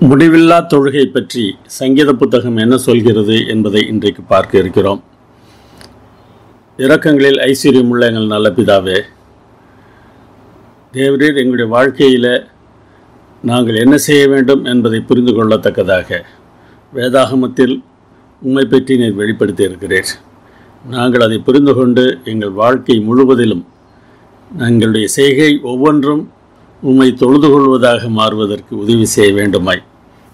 முடிவில்லா தொழுகை பற்றி சங்கீத புத்தகம் என்ன சொல்கிறது என்பதை இன்றைக்கு பார்க்க இருக்கிறோம். இரக்கங்களில் ஐஸ்வர்யமுள்ள எங்கள் நல்ல பிதாவே, தேவரீர் எங்களுடைய வாழ்க்கையில் நாங்கள் என்ன செய்ய வேண்டும் என்பதை புரிந்து கொள்ளத்தக்கதாக வேதாகமத்தில் உம்மை பற்றி நீர் வெளிப்படுத்தி இருக்கிறீர். நாங்கள் அதை புரிந்து கொண்டு எங்கள் வாழ்க்கை முழுவதிலும் எங்களுடைய செய்கை ஒவ்வொன்றும் உம்மை தொழுது கொள்வதாக மாறுவதற்கு உதவி செய்ய வேண்டுமாய்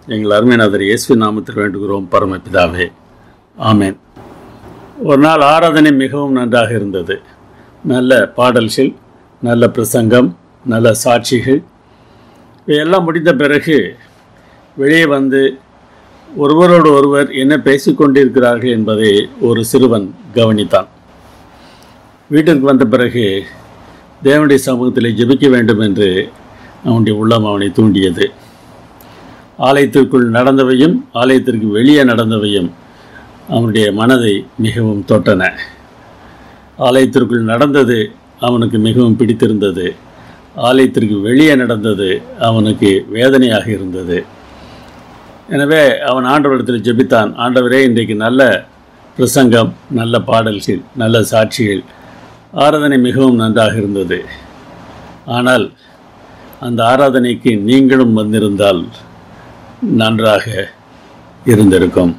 எங்கள் அருமைநாதர் இயேசுவின் நாமத்தில் வேண்டுகிறோம் பரமபிதாவே, ஆமேன். ஒரு நாள் ஆராதனை மிகவும் நன்றாக இருந்தது. நல்ல பாடல்கள், நல்ல பிரசங்கம், நல்ல சாட்சிகள் இவையெல்லாம் முடிந்த பிறகு வெளியே வந்து ஒருவரோடு ஒருவர் என்ன பேசிக்கொண்டிருக்கிறார்கள் என்பதை ஒரு சிறுவன் கவனித்தான். வீட்டிற்கு வந்த பிறகு தேவனுடைய சமூகத்தில் ஜெபிக்க வேண்டும் என்று அவனுடைய உள்ளம் அவனை தூண்டியது. ஆலயத்திற்குள் நடந்தவையும் ஆலயத்திற்கு வெளியே நடந்தவையும் அவனுடைய மனதை மிகவும் தொட்டன. ஆலயத்திற்குள் நடந்தது அவனுக்கு மிகவும் பிடித்திருந்தது. ஆலயத்திற்கு வெளியே நடந்தது அவனுக்கு வேதனையாக இருந்தது. எனவே அவன் ஆண்டவரிடத்தில் ஜெபித்தான். ஆண்டவரே, இன்றைக்கு நல்ல பிரசங்கம், நல்ல பாடல்கள், நல்ல சாட்சிகள், ஆராதனை மிகவும் நன்றாக இருந்தது. ஆனால் அந்த ஆராதனைக்கு நீங்களும் வந்திருந்தால் நன்றாக இருந்திருக்கும்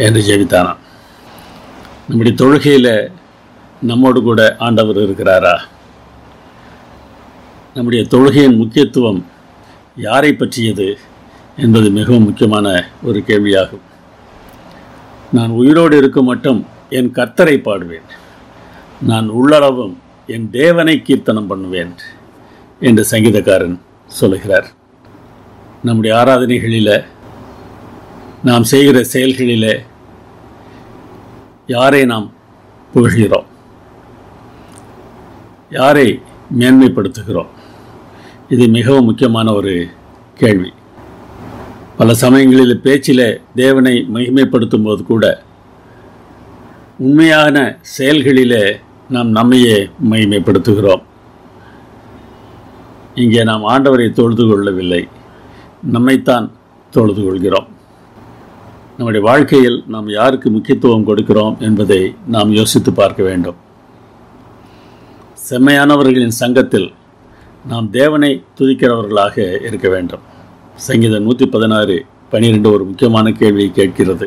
என்று ஜெபித்தானாம். நம்முடைய தொழுகையில் நம்மோடு கூட ஆண்டவர் இருக்கிறாரா? நம்முடைய தொழுகையின் முக்கியத்துவம் யாரை பற்றியது என்பது மிகவும் முக்கியமான ஒரு கேள்வியாகும். நான் உயிரோடு இருக்கும் மட்டும் என் கர்த்தரை பாடுவேன், நான் உள்ளளவும் என் தேவனை கீர்த்தனம் பண்ணுவேன் என்று சங்கீதக்காரன் சொல்லுகிறார். நம்முடைய ஆராதனைகளில், நாம் செய்கிற செயல்களில் யாரை நாம் புகழ்கிறோம், யாரை மேன்மைப்படுத்துகிறோம்? இது மிகவும் முக்கியமான ஒரு கேள்வி. பல சமயங்களில் பேச்சில் தேவனை மகிமைப்படுத்தும் போது கூட உண்மையான செயல்களிலே நாம் நம்மையே மகிமைப்படுத்துகிறோம். இங்கே நாம் ஆண்டவரை தொழுது கொள்ளவில்லை, நம்மைத்தான் தொழுது கொள்கிறோம். நம்முடைய வாழ்க்கையில் நாம் யாருக்கு முக்கியத்துவம் கொடுக்கிறோம் என்பதை நாம் யோசித்து பார்க்க வேண்டும். செம்மையானவர்களின் சங்கத்தில் நாம் தேவனை துதிக்கிறவர்களாக இருக்க வேண்டும். சங்கீதம் 116:12 ஒரு முக்கியமான கேள்வியை கேட்கிறது.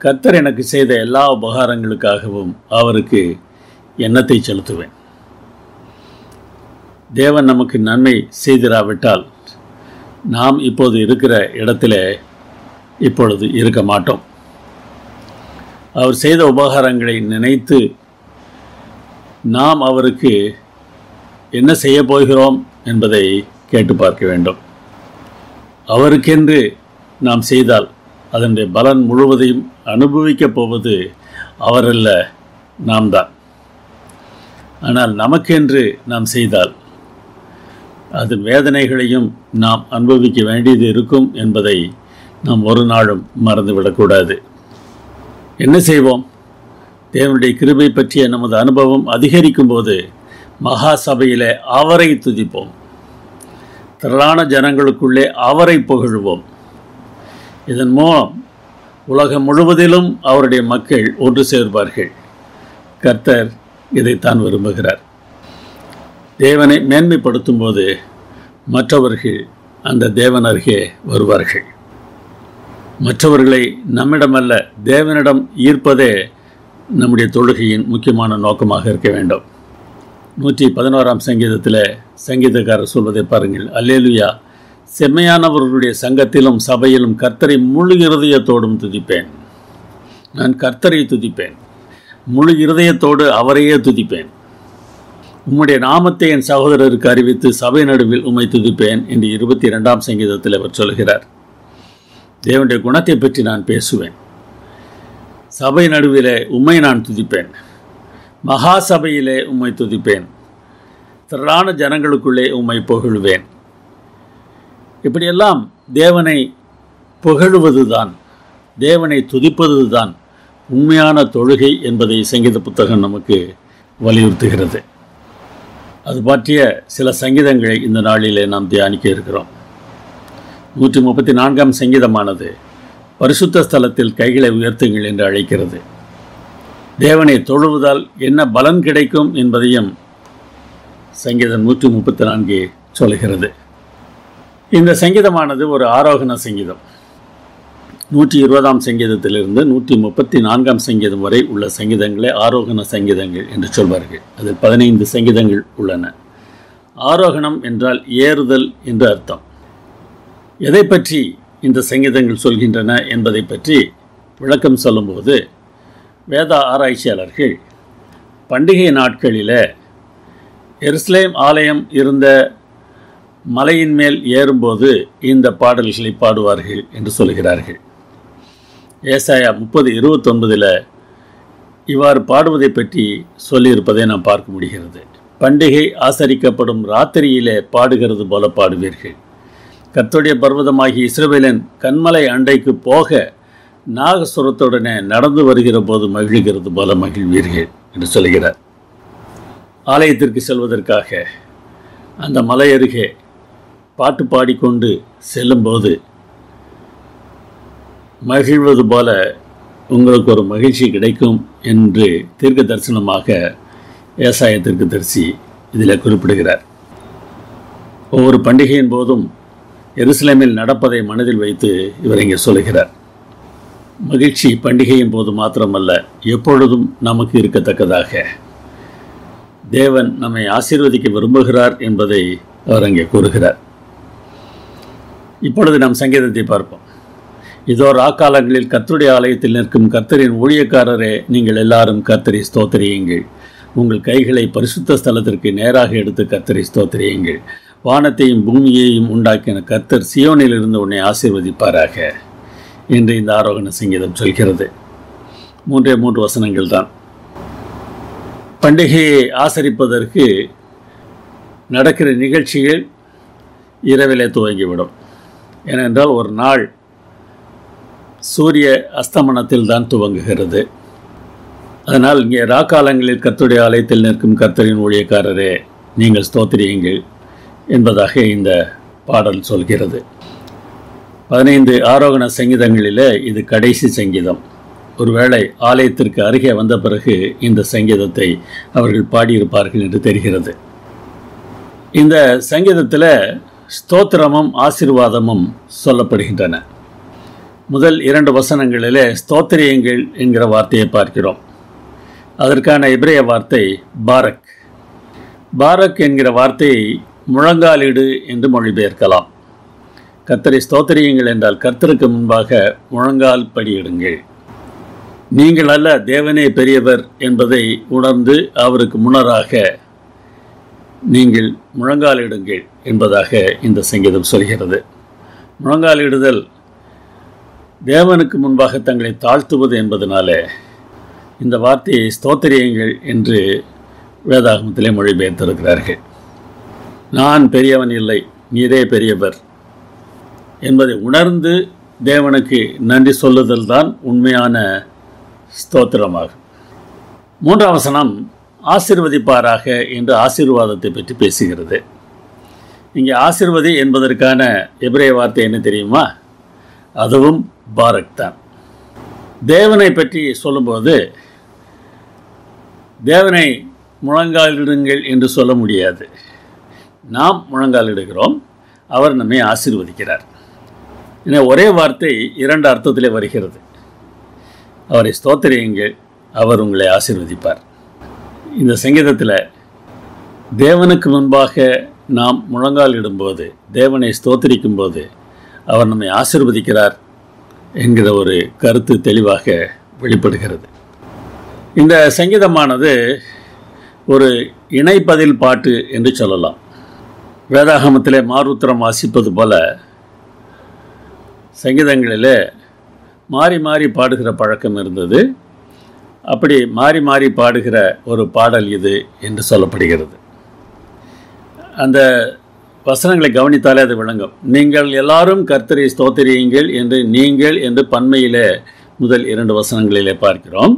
கர்த்தர் எனக்கு செய்த எல்லா உபகாரங்களுக்காகவும் அவருக்கு எண்ணத்தை செலுத்துவேன். தேவன் நமக்கு நன்மை செய்திராவிட்டால் நாம் இப்போது இருக்கிற இடத்துல இப்பொழுது இருக்க மாட்டோம். அவர் செய்த உபகாரங்களை நினைத்து நாம் அவருக்கு என்ன செய்ய போகிறோம் என்பதை கேட்டு பார்க்க வேண்டும். அவருக்கென்று நாம் செய்தால் அதனுடைய பலன் முழுவதையும் அனுபவிக்கப் போவது அவரல்ல, நாம் தான். ஆனால் நமக்கென்று நாம் செய்தால் அதன் வேதனைகளையும் நாம் அனுபவிக்க வேண்டியது இருக்கும் என்பதை நாம் ஒரு நாளும் மறந்துவிடக்கூடாது. என்ன செய்வோம்? தேவனுடைய கிருபை பற்றிய நமது அனுபவம் அதிகரிக்கும் போது மகா சபையிலே அவரை துதிப்போம், திரளான ஜனங்களுக்குள்ளே அவரை புகழ்வோம். இதன் மூலம் உலகம் முழுவதிலும் அவருடைய மக்கள் ஒன்று சேர்வார்கள். கர்த்தர் இதைத்தான் விரும்புகிறார். தேவனை மேன்மைப்படுத்தும் போது மற்றவர்கள் அந்த தேவன் அருகே வருவார்கள். மற்றவர்களை நம்மிடமல்ல தேவனிடம் ஈர்ப்பதே நம்முடைய தொழுகையின் முக்கியமான நோக்கமாக இருக்க வேண்டும். 111ஆம் சங்கீதத்தில் சங்கீதக்காரர் சொல்வதை பாருங்கள். அல்லேலுயா, செம்மையானவர்களுடைய சங்கத்திலும் சபையிலும் கர்த்தரை முழு இருதயத்தோடும் துதிப்பேன். நான் கர்த்தரை துதிப்பேன், முழு இருதயத்தோடு அவரையே துதிப்பேன். உம்முடைய நாமத்தை என் சகோதரருக்கு அறிவித்து சபை நடுவில் உம்மை துதிப்பேன் என்று 22ஆம் சங்கீதத்தில் அவர் சொல்கிறார். தேவனுடைய குணத்தை பற்றி நான் பேசுவேன். சபை நடுவிலே உம்மை நான் துதிப்பேன், மகா சபையிலே உம்மை துதிப்பேன், திரளான ஜனங்களுக்குள்ளே உம்மை புகழுவேன். இப்படியெல்லாம் தேவனை புகழுவதுதான், தேவனை துதிப்பதுதான் உண்மையான தொழுகை என்பதை சங்கீத புத்தகம் நமக்கு வலியுறுத்துகிறது. அது பற்றிய சில சங்கீதங்களை இந்த நாளிலே நாம் தியானிக்க இருக்கிறோம். 134ஆம் சங்கீதமானது பரிசுத்த ஸ்தலத்தில் கைகளை உயர்த்துங்கள் என்று அழைக்கிறது. தேவனை தொழுவதால் என்ன பலன் கிடைக்கும் என்பதையும் சங்கீதம் 134 சொல்கிறது. இந்த சங்கீதமானது ஒரு ஆரோகண சங்கீதம். 120ஆம் சங்கீதத்திலிருந்து 134ஆம் சங்கீதம் வரை உள்ள சங்கீதங்களே ஆரோகண சங்கீதங்கள் என்று சொல்வார்கள். அதில் 15 சங்கீதங்கள் உள்ளன. ஆரோகணம் என்றால் ஏறுதல் என்று அர்த்தம். எதை பற்றி இந்த சங்கீதங்கள் சொல்கின்றன என்பதை பற்றி விளக்கம் சொல்லும்போது வேத ஆராய்ச்சியாளர்கள் பண்டிகை நாட்களில் எருசலேம் ஆலயம் இருந்த மலையின் மேல் ஏறும்போது இந்த பாடல்களை பாடுவார்கள் என்று சொல்கிறார்கள். ஏசாயா 30:29 இவ்வாறு பாடுவதை பற்றி சொல்லியிருப்பதை நாம் பார்க்க முடிகிறது. பண்டிகை ஆசரிக்கப்படும் ராத்திரியிலே பாடுகிறது போல பாடுவீர்கள். கர்த்தருடைய பர்வதமாகிய இஸ்ரவேலின் கன்மலை அண்டைக்கு போக நாகசுரத்துடனே நடந்து வருகிற போது மகிழ்கிறது போல மகிழ்வீர்கள் என்று சொல்கிறார். ஆலயத்திற்கு செல்வதற்காக அந்த மலை அருகே பாட்டு பாடிக்கொண்டு செல்லும்போது மகிழ்வது போல உங்களுக்கு ஒரு மகிழ்ச்சி கிடைக்கும் என்று தீர்க்க தரிசனமாக ஏசாயா தீர்க்கதரிசி இதில் குறிப்பிடுகிறார். ஒவ்வொரு பண்டிகையின் போதும் எருசலேமில் நடப்பதை மனதில் வைத்து இவர் இங்கே சொல்கிறார். மகிழ்ச்சி பண்டிகையின் போது மாத்திரமல்ல, எப்பொழுதும் நமக்கு இருக்கத்தக்கதாக தேவன் நம்மை ஆசீர்வதிக்க விரும்புகிறார் என்பதை அவர் அங்கே கூறுகிறார். இப்பொழுது நாம் சங்கீதத்தை பார்ப்போம். இதோ ராக்காலங்களில் கர்த்தருடைய ஆலயத்தில் நிற்கும் கர்த்தரின் ஊழியக்காரரே, நீங்கள் எல்லாரும் கர்த்தரை ஸ்தோத்திரியுங்கள். உங்கள் கைகளை பரிசுத்த ஸ்தலத்திற்கு நேராக எடுத்து கர்த்தரை ஸ்தோத்திரியுங்கள். வானத்தையும் பூமியையும் உண்டாக்கின கர்த்தர் சியோனிலிருந்து உன்னை ஆசீர்வதிப்பாராக என்று இந்த ஆரோகண சங்கீதம் சொல்கிறது. 3 வசனங்கள் தான். பண்டிகையை ஆசரிப்பதற்கு நடக்கிற நிகழ்ச்சிகள் இரவிலே துவங்கிவிடும். ஏனென்றால் ஒரு நாள் சூரிய அஸ்தமனத்தில் தான் துவங்குகிறது. அதனால் இங்கே ராக்காலங்களில் கர்த்தருடைய ஆலயத்தில் நிற்கும் கர்த்தரின் ஊழியக்காரரே, நீங்கள் ஸ்தோத்திரியுங்கள் என்பதாக இந்த பாடல் சொல்கிறது. 15 ஆரோகண சங்கீதங்களிலே இது கடைசி சங்கீதம். ஒருவேளை ஆலயத்திற்கு அருகே வந்த பிறகு இந்த சங்கீதத்தை அவர்கள் பாடியிருப்பார்கள் என்று தெரிகிறது. இந்த சங்கீதத்தில் ஸ்தோத்திரமும் ஆசீர்வாதமும் சொல்லப்படுகின்றன. முதல் 2 வசனங்களிலே ஸ்தோத்திரியுங்கள் என்கிற வார்த்தையை பார்க்கிறோம். அதற்கான எபிரேய வார்த்தை பாரக். பாரக் என்கிற வார்த்தையை முழங்காலிடு என்று மொழிபெயர்க்கலாம். கர்த்தரை ஸ்தோத்திரியுங்கள் என்றால் கர்த்தருக்கு முன்பாக முழங்கால் படியிடுங்கள். நீங்கள் அல்ல, தேவனே பெரியவர் என்பதை உணர்ந்து அவருக்கு முன்னராக நீங்கள் முழங்காலிடுங்கள் என்பதாக இந்த சங்கீதம் சொல்கிறது. முழங்காலிடுதல் தேவனுக்கு முன்பாக தங்களை தாழ்த்துவது என்பதனாலே இந்த வார்த்தையை ஸ்தோத்திரியுங்கள் என்று வேதாகமத்திலே மொழிபெயர்த்திருக்கிறார்கள். நான் பெரியவன் இல்லை, நீரே பெரியவர் என்பதை உணர்ந்து தேவனுக்கு நன்றி சொல்லுதல் தான் உண்மையான ஸ்தோத்திரமாகும். 3ஆம் வசனம் ஆசீர்வதிப்பாராக என்று ஆசீர்வாதத்தை பற்றி பேசுகிறது. இங்கே ஆசீர்வதி என்பதற்கான எபிரேய வார்த்தை என்ன தெரியுமா? அதுவும் பாரக் தான். தேவனை பற்றி சொல்லும்போது தேவனை முழங்காலிடுங்கள் என்று சொல்ல முடியாது. நாம் முழங்காலிடுகிறோம், அவர் நம்மை ஆசீர்வதிக்கிறார். என ஒரே வார்த்தை 2 அர்த்தத்திலே வருகிறது. அவரை ஸ்தோத்திரியுங்கள், அவர் உங்களை ஆசீர்வதிப்பார். இந்த சங்கீதத்தில் தேவனுக்கு முன்பாக நாம் முழங்காலிடும்போது, தேவனை ஸ்தோத்திரிக்கும் போது அவர் நம்மை ஆசீர்வதிக்கிறார் என்கிற ஒரு கருத்து தெளிவாக வெளிப்படுகிறது. இந்த சங்கீதமானது ஒரு இணைப்பதில் பாட்டு என்று சொல்லலாம். வேதாகமத்திலே மாறுத்திரம் வாசிப்பது போல சங்கீதங்களிலே மாறி மாறி பாடுகிற பழக்கம் இருந்தது. அப்படி மாறி மாறி பாடுகிற ஒரு பாடல் இது என்று சொல்லப்படுகிறது. அந்த வசனங்களை கவனித்தாலே அது விளங்கும். நீங்கள் எல்லாரும் கர்த்தரை ஸ்தோத்திரியுங்கள் என்று நீங்கள் என்று பன்மையிலே முதல் 2 வசனங்களிலே பார்க்கிறோம்.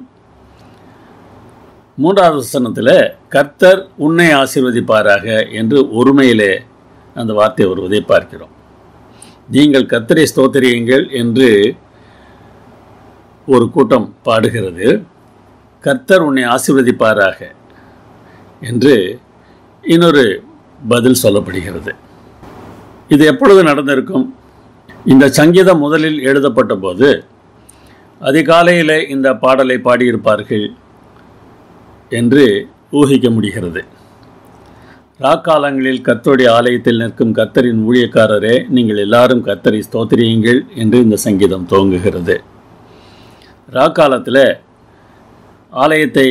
3வது வசனத்தில் கர்த்தர் உன்னை ஆசீர்வதிப்பாராக என்று ஒருமையிலே அந்த வார்த்தை வருவதை பார்க்கிறோம். நீங்கள் கர்த்தரை ஸ்தோத்திரியுங்கள் என்று ஒரு கூட்டம் பாடுகிறது. கர்த்தர் உன்னை ஆசீர்வதிப்பாராக என்று இன்னொரு பதில் சொல்லப்படுகிறது. இது எப்பொழுது நடந்திருக்கும்? இந்த சங்கீதம் முதலில் எழுதப்பட்ட போது அதிகாலையில் இந்த பாடலை பாடியிருப்பார்கள் என்று ஊகிக்க முடிகிறது. ராக்காலங்களில் கர்த்தருடைய ஆலயத்தில் நிற்கும் கர்த்தரின் ஊழியக்காரரே, நீங்கள் எல்லாரும் கர்த்தரை ஸ்தோத்திரியுங்கள் என்று இந்த சங்கீதம் துவங்குகிறது. ராக்காலத்தில் ஆலயத்தை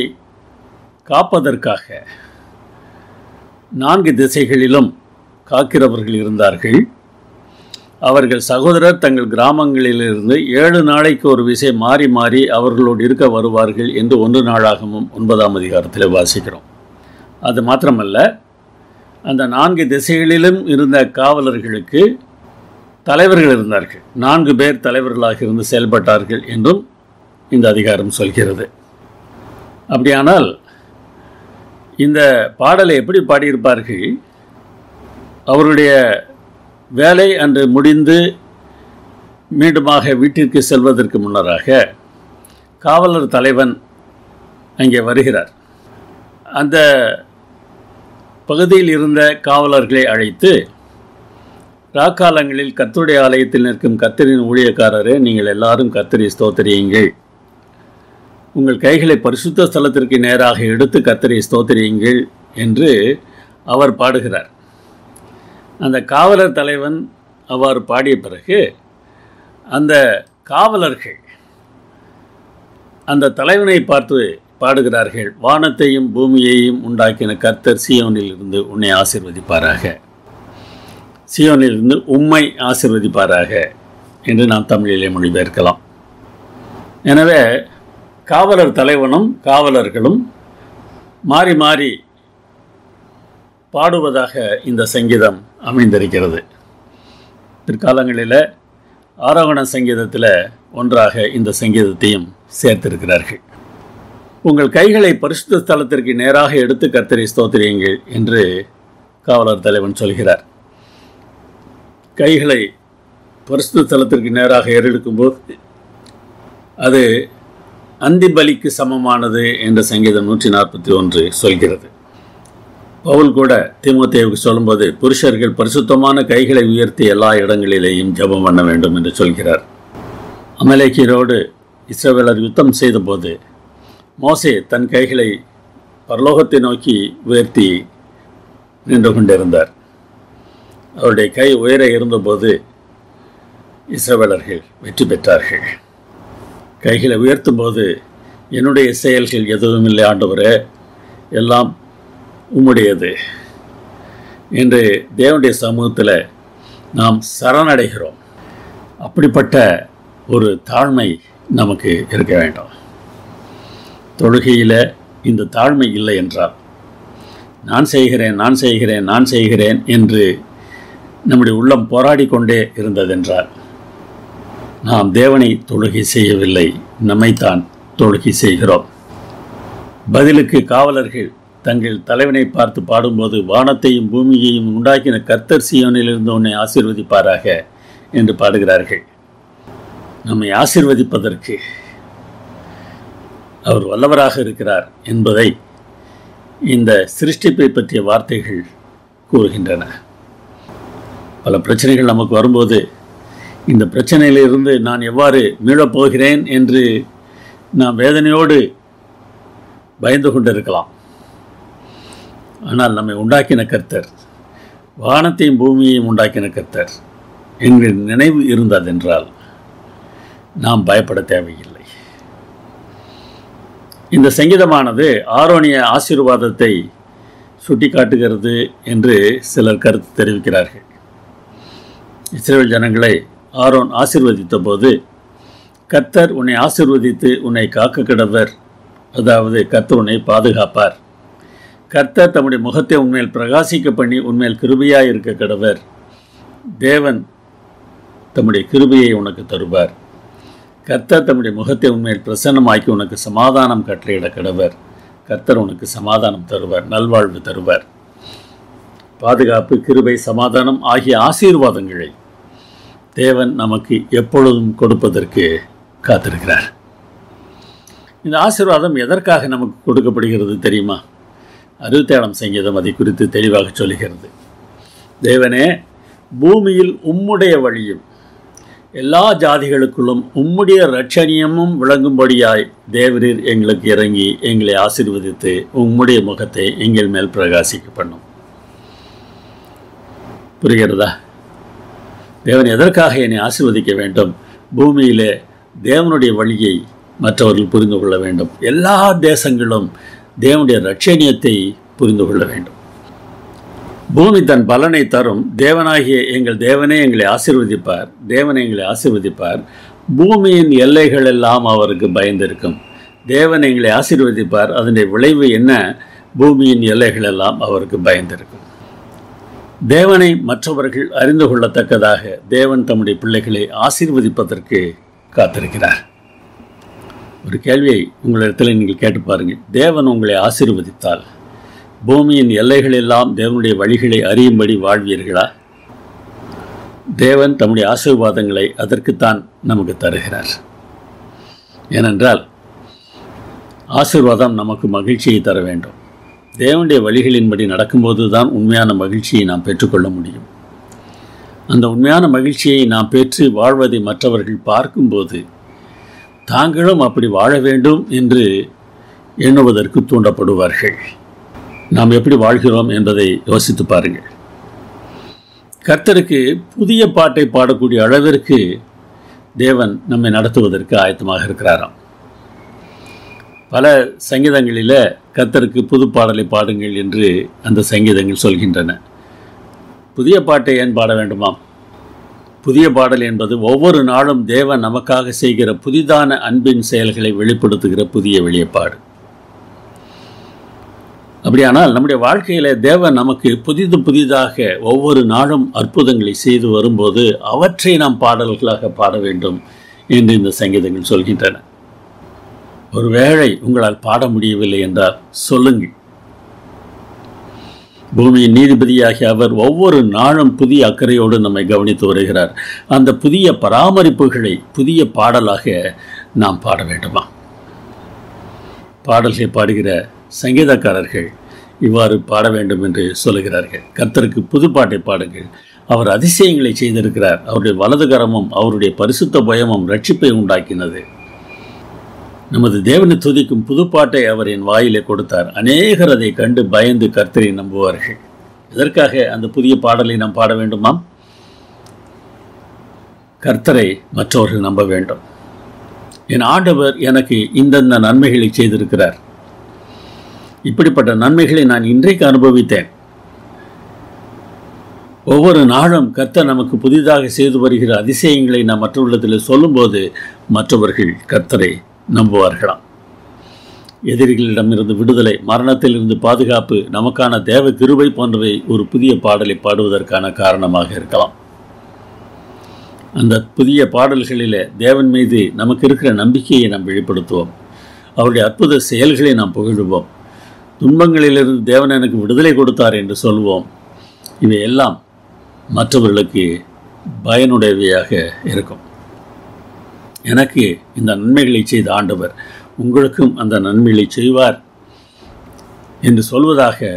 காப்பதற்காக 4 திசைகளிலும் காக்கிறவர்கள் இருந்தார்கள். அவர்கள் சகோதரர் தங்கள் கிராமங்களிலிருந்து 7 நாளைக்கு ஒரு விசை மாறி மாறி அவர்களோடு இருக்க வருவார்கள் என்று 1 நாளாகமும் 9ஆம் அதிகாரத்தில் வாசிக்கிறோம். அது மாத்திரமல்ல, அந்த 4 திசைகளிலும் இருந்த காவலர்களுக்கு தலைவர்கள் இருந்தார்கள். 4 பேர் தலைவர்களாக இருந்து செயல்பட்டார்கள் என்றும் இந்த அதிகாரம் சொல்கிறது. அப்படியானால் இந்த பாடலை எப்படி பாடியிருப்பார்கள்? அவருடைய வேலை அன்று முடிந்து மீண்டுமாக வீட்டிற்கு செல்வதற்கு முன்னராக காவலர் தலைவன் அங்கே வருகிறார். அந்த பகுதியில் இருந்த காவலர்களை அழைத்து, ராக்காலங்களில் கர்த்தருடைய ஆலயத்தில் நிற்கும் கர்த்தரின் ஊழியக்காரரே, நீங்கள் எல்லாரும் கர்த்தரை ஸ்தோத்திரியுங்கள், உங்கள் கைகளை பரிசுத்த ஸ்தலத்திற்கு நேராக எடுத்து கர்த்தரை ஸ்தோத்திரியுங்கள் என்று அவர் பாடுகிறார். அந்த காவலர் தலைவன் அவ்வாறு பாடிய பிறகு அந்த காவலர்கள் அந்த தலைவனை பார்த்து பாடுகிறார்கள், வானத்தையும் பூமியையும் உண்டாக்கின கர்த்தர் சீயோனில் இருந்து உன்னை ஆசீர்வதிப்பாராக, சீயோனில் இருந்து உம்மை ஆசீர்வதிப்பாராக என்று நாம் தமிழிலே மொழிபெயர்க்கலாம். எனவே காவலர் தலைவனும் காவலர்களும் மாறி மாறி பாடுவதாக இந்த சங்கீதம் அமைந்திருக்கிறது. பிற்காலங்களில் ஆரோகண சங்கீதத்தில் ஒன்றாக இந்த சங்கீதத்தையும் சேர்த்திருக்கிறார்கள். உங்கள் கைகளை பரிசுத்த ஸ்தலத்திற்கு நேராக எடுத்து கர்த்தரை ஸ்தோத்திரியுங்கள் என்று காவலர் தலைவன் சொல்கிறார். கைகளை பரிசுத்த ஸ்தலத்திற்கு நேராக ஏறெடுக்கும்போது அது அந்திபலிக்கு சமமானது என்று சங்கீதம் 141 சொல்கிறது. பவுல் கூட தீமோத்தேயுவுக்கு சொல்லும்போது, புருஷர்கள் பரிசுத்தமான கைகளை உயர்த்தி எல்லா இடங்களிலேயும் ஜெபம் பண்ண வேண்டும் என்று சொல்கிறார். அமலேக்கியரோடு இஸ்ரவேலர் யுத்தம் செய்தபோது மோசே தன் கைகளை பரலோகத்தை நோக்கி உயர்த்தி நின்று கொண்டிருந்தார். அவருடைய கை உயர இருந்தபோது இஸ்ரவேலர்கள் வெற்றி பெற்றார்கள். கைகளை உயர்த்தும் போது, என்னுடைய செயல்கள் எதுவும் இல்லை ஆண்டவரே, எல்லாம் உம்முடையது என்று தேவனுடைய சமூகத்தில் நாம் சரணடைகிறோம். அப்படிப்பட்ட ஒரு தாழ்மை நமக்கு இருக்க வேண்டும். தொழுகையில் இந்த தாழ்மை இல்லை என்றால், நான் செய்கிறேன் என்று நம்முடைய உள்ளம் போராடி கொண்டே இருந்ததென்றால் நாம் தேவனை தொழுகை செய்யவில்லை, நம்மைத்தான் தொழுகை செய்கிறோம். பதிலுக்கு காவலர்கள் தங்கள் தலைவனை பார்த்து பாடும்போது, வானத்தையும் பூமியையும் உண்டாக்கின கர்த்தர் சீயோனிலிருந்து உன்னை ஆசீர்வதிப்பாராக என்று பாடுகிறார்கள். நம்மை ஆசீர்வதிப்பதற்கு அவர் வல்லவராக இருக்கிறார் என்பதை இந்த சிருஷ்டிப்பை பற்றிய வார்த்தைகள் கூறுகின்றன. பல பிரச்சனைகள் நமக்கு வரும்போது, இந்த பிரச்சனையிலிருந்து நான் எவ்வாறு மீளப்போகிறேன் என்று நாம் வேதனையோடு பயந்து கொண்டிருக்கலாம். ஆனால் நம்மை உண்டாக்கின கர்த்தர், வானத்தையும் பூமியையும் உண்டாக்கின கர்த்தர் என்கிற நினைவு இருந்ததென்றால் நாம் பயப்பட தேவையில்லை. இந்த சங்கீதமானது ஆரோனிய ஆசீர்வாதத்தை சுட்டி காட்டுகிறது என்று சிலர் கருத்து தெரிவிக்கிறார்கள். இஸ்ரவேல் ஜனங்களை ஆரோன் ஆசீர்வதித்த போது, கர்த்தர் உன்னை ஆசீர்வதித்து உன்னை காக்க கடவர், அதாவது கர்த்தர் உன்னை பாதுகாப்பார், கர்த்தர் தம்முடைய முகத்தை உன்மேல் பிரகாசிக்க பண்ணி உன்மேல் கிருபையாய் இருக்க கடவர், தேவன் தம்முடைய கிருபையை உனக்கு தருவார், கர்த்தர் தம்முடைய முகத்தை உன்மேல் பிரசன்னமாக்கி உனக்கு சமாதானம் கட்டளையிட கடவர், கர்த்தர் உனக்கு சமாதானம் தருவார், நல்வாழ்வு தருவார். பாதுகாப்பு, கிருபை, சமாதானம் ஆகிய ஆசீர்வாதங்களை தேவன் நமக்கு எப்பொழுதும் கொடுப்பதற்கு காத்திருக்கிறார். இந்த ஆசீர்வாதம் எதற்காக நமக்கு கொடுக்கப்படுகிறது தெரியுமா? 67ஆம் சங்கீதம் அதை குறித்து தெளிவாக சொல்லுகிறது. தேவனே, பூமியில் உம்முடைய வழியும் எல்லா ஜாதிகளுக்குள்ளும் உம்முடைய இரட்சணியமும் விளங்கும்படியாய் தேவரீர் எங்களுக்கு இறங்கி எங்களை ஆசீர்வதித்து உம்முடைய முகத்தை எங்கள் மேல் பிரகாசிக்க பண்ணும். புரிகிறதா? தேவன் எதற்காக என்னை ஆசீர்வதிக்க வேண்டும்? பூமியிலே தேவனுடைய வழியை மற்றவர்கள் புரிந்து கொள்ள வேண்டும். எல்லா தேசங்களும் தேவனுடைய இரட்சணியத்தை புரிந்து கொள்ள வேண்டும். பூமி தன் பலனை தரும். தேவனாகிய எங்கள் தேவனே எங்களை ஆசீர்வதிப்பார். தேவனை எங்களை ஆசீர்வதிப்பார். பூமியின் எல்லைகள் எல்லாம் அவருக்கு பயந்திருக்கும். தேவன் எங்களை ஆசீர்வதிப்பார். அதனுடைய விளைவு என்ன? பூமியின் எல்லைகள் எல்லாம் அவருக்கு பயந்திருக்கும். தேவனை மற்றவர்கள் அறிந்து கொள்ளத்தக்கதாக தேவன் தம்முடைய பிள்ளைகளை ஆசீர்வதிப்பதற்கு காத்திருக்கிறார். ஒரு கேள்வியை உங்களிடத்தில் நீங்கள் கேட்டு பாருங்கள். தேவன் உங்களை ஆசீர்வதித்தால் பூமியின் எல்லைகள் எல்லாம் தேவனுடைய வழிகளை அறியும்படி வாழ்வீர்களா? தேவன் தம்முடைய ஆசீர்வாதங்களை அதற்குத்தான் நமக்கு தருகிறார். ஏனென்றால் ஆசீர்வாதம் நமக்கு மகிழ்ச்சியை தர வேண்டும். தேவனுடைய வழிகளின்படி நடக்கும்போது தான் உண்மையான மகிழ்ச்சியை நாம் பெற்றுக்கொள்ள முடியும். அந்த உண்மையான மகிழ்ச்சியை நாம் பெற்று வாழ்வதை மற்றவர்கள் பார்க்கும்போது தாங்களும் அப்படி வாழ வேண்டும் என்று எண்ணுவதற்கு தூண்டப்படுவார்கள். நாம் எப்படி வாழ்கிறோம் என்பதை யோசித்து பாருங்கள். கர்த்தருக்கு புதிய பாட்டை பாடக்கூடிய அளவிற்கு தேவன் நம்மை நடத்துவதற்கு ஆயத்தமாக இருக்கிறாராம். பல சங்கீதங்களில் கர்த்தருக்கு புது பாடலை பாடுங்கள் என்று அந்த சங்கீதங்கள் சொல்கின்றன. புதிய பாட்டை ஏன் பாட வேண்டுமாம்? புதிய பாடல் என்பது ஒவ்வொரு நாளும் தேவன் நமக்காக செய்கிற புதிதான அன்பின் செயல்களை வெளிப்படுத்துகிற புதிய வெளிப்பாடு. அப்படியானால் நம்முடைய வாழ்க்கையில் தேவன் நமக்கு புதிதாக ஒவ்வொரு நாளும் அற்புதங்களை செய்து வரும்போது அவற்றை நாம் பாடல்களாக பாட வேண்டும் என்று இந்த சங்கீதங்கள் சொல்கின்றன. ஒருவேளை உங்களால் பாட முடியவில்லை என்றால் சொல்லுங்கள். பூமியின் நீதிபதியாகிய அவர் ஒவ்வொரு நாளும் புதிய அக்கறையோடு நம்மை கவனித்து வருகிறார். அந்த புதிய பராமரிப்புகளை புதிய பாடலாக நாம் பாட வேண்டுமா? பாடல்களை பாடுகிற சங்கீதக்காரர்கள் இவ்வாறு பாட வேண்டும் என்று சொல்லுகிறார்கள். கர்த்தருக்கு புது பாட்டை பாடுங்கள். அவர் அதிசயங்களை செய்திருக்கிறார். அவருடைய வலதுகரமும் அவருடைய பரிசுத்த பயமும் ரட்சிப்பை உண்டாக்கினது. நமது தேவனை துதிக்கும் புதுப்பாட்டை அவர் என் வாயிலே கொடுத்தார். அநேகர் அதை கண்டு பயந்து கர்த்தரை நம்புவார்கள். இதற்காக அந்த புதிய பாடலை நாம் பாட வேண்டுமாம்? கர்த்தரை மற்றவர்கள் நம்ப வேண்டும். என் ஆண்டவர் எனக்கு இந்தந்த நன்மைகளை செய்திருக்கிறார். இப்படிப்பட்ட நன்மைகளை நான் இன்றைக்கு அனுபவித்தேன். ஒவ்வொரு நாளும் கர்த்தர் நமக்கு புதிதாக செய்து வருகிற அதிசயங்களை நாம் மற்றவர்களிடத்தில் சொல்லும்போது மற்றவர்கள் கர்த்தரை நம்புவார்களாம். எதிரிகளிடமிருந்து விடுதலை, மரணத்திலிருந்து பாதுகாப்பு, நமக்கான தேவ கிருபை போன்றவை ஒரு புதிய பாடலை பாடுவதற்கான காரணமாக இருக்கலாம். அந்த புதிய பாடல்களில் தேவன் மீது நமக்கு இருக்கிற நம்பிக்கையை நாம் வெளிப்படுத்துவோம். அவருடைய அற்புத செயல்களை நாம் புகழுவோம். துன்பங்களிலிருந்து தேவன் எனக்கு விடுதலை கொடுத்தார் என்று சொல்வோம். இவையெல்லாம் மற்றவர்களுக்கு பயனுடையவையாக இருக்கும். எனக்கு இந்த நன்மைகளை செய்த ஆண்டவர் உங்களுக்கும் அந்த நன்மைகளை செய்வார் என்று சொல்வதாக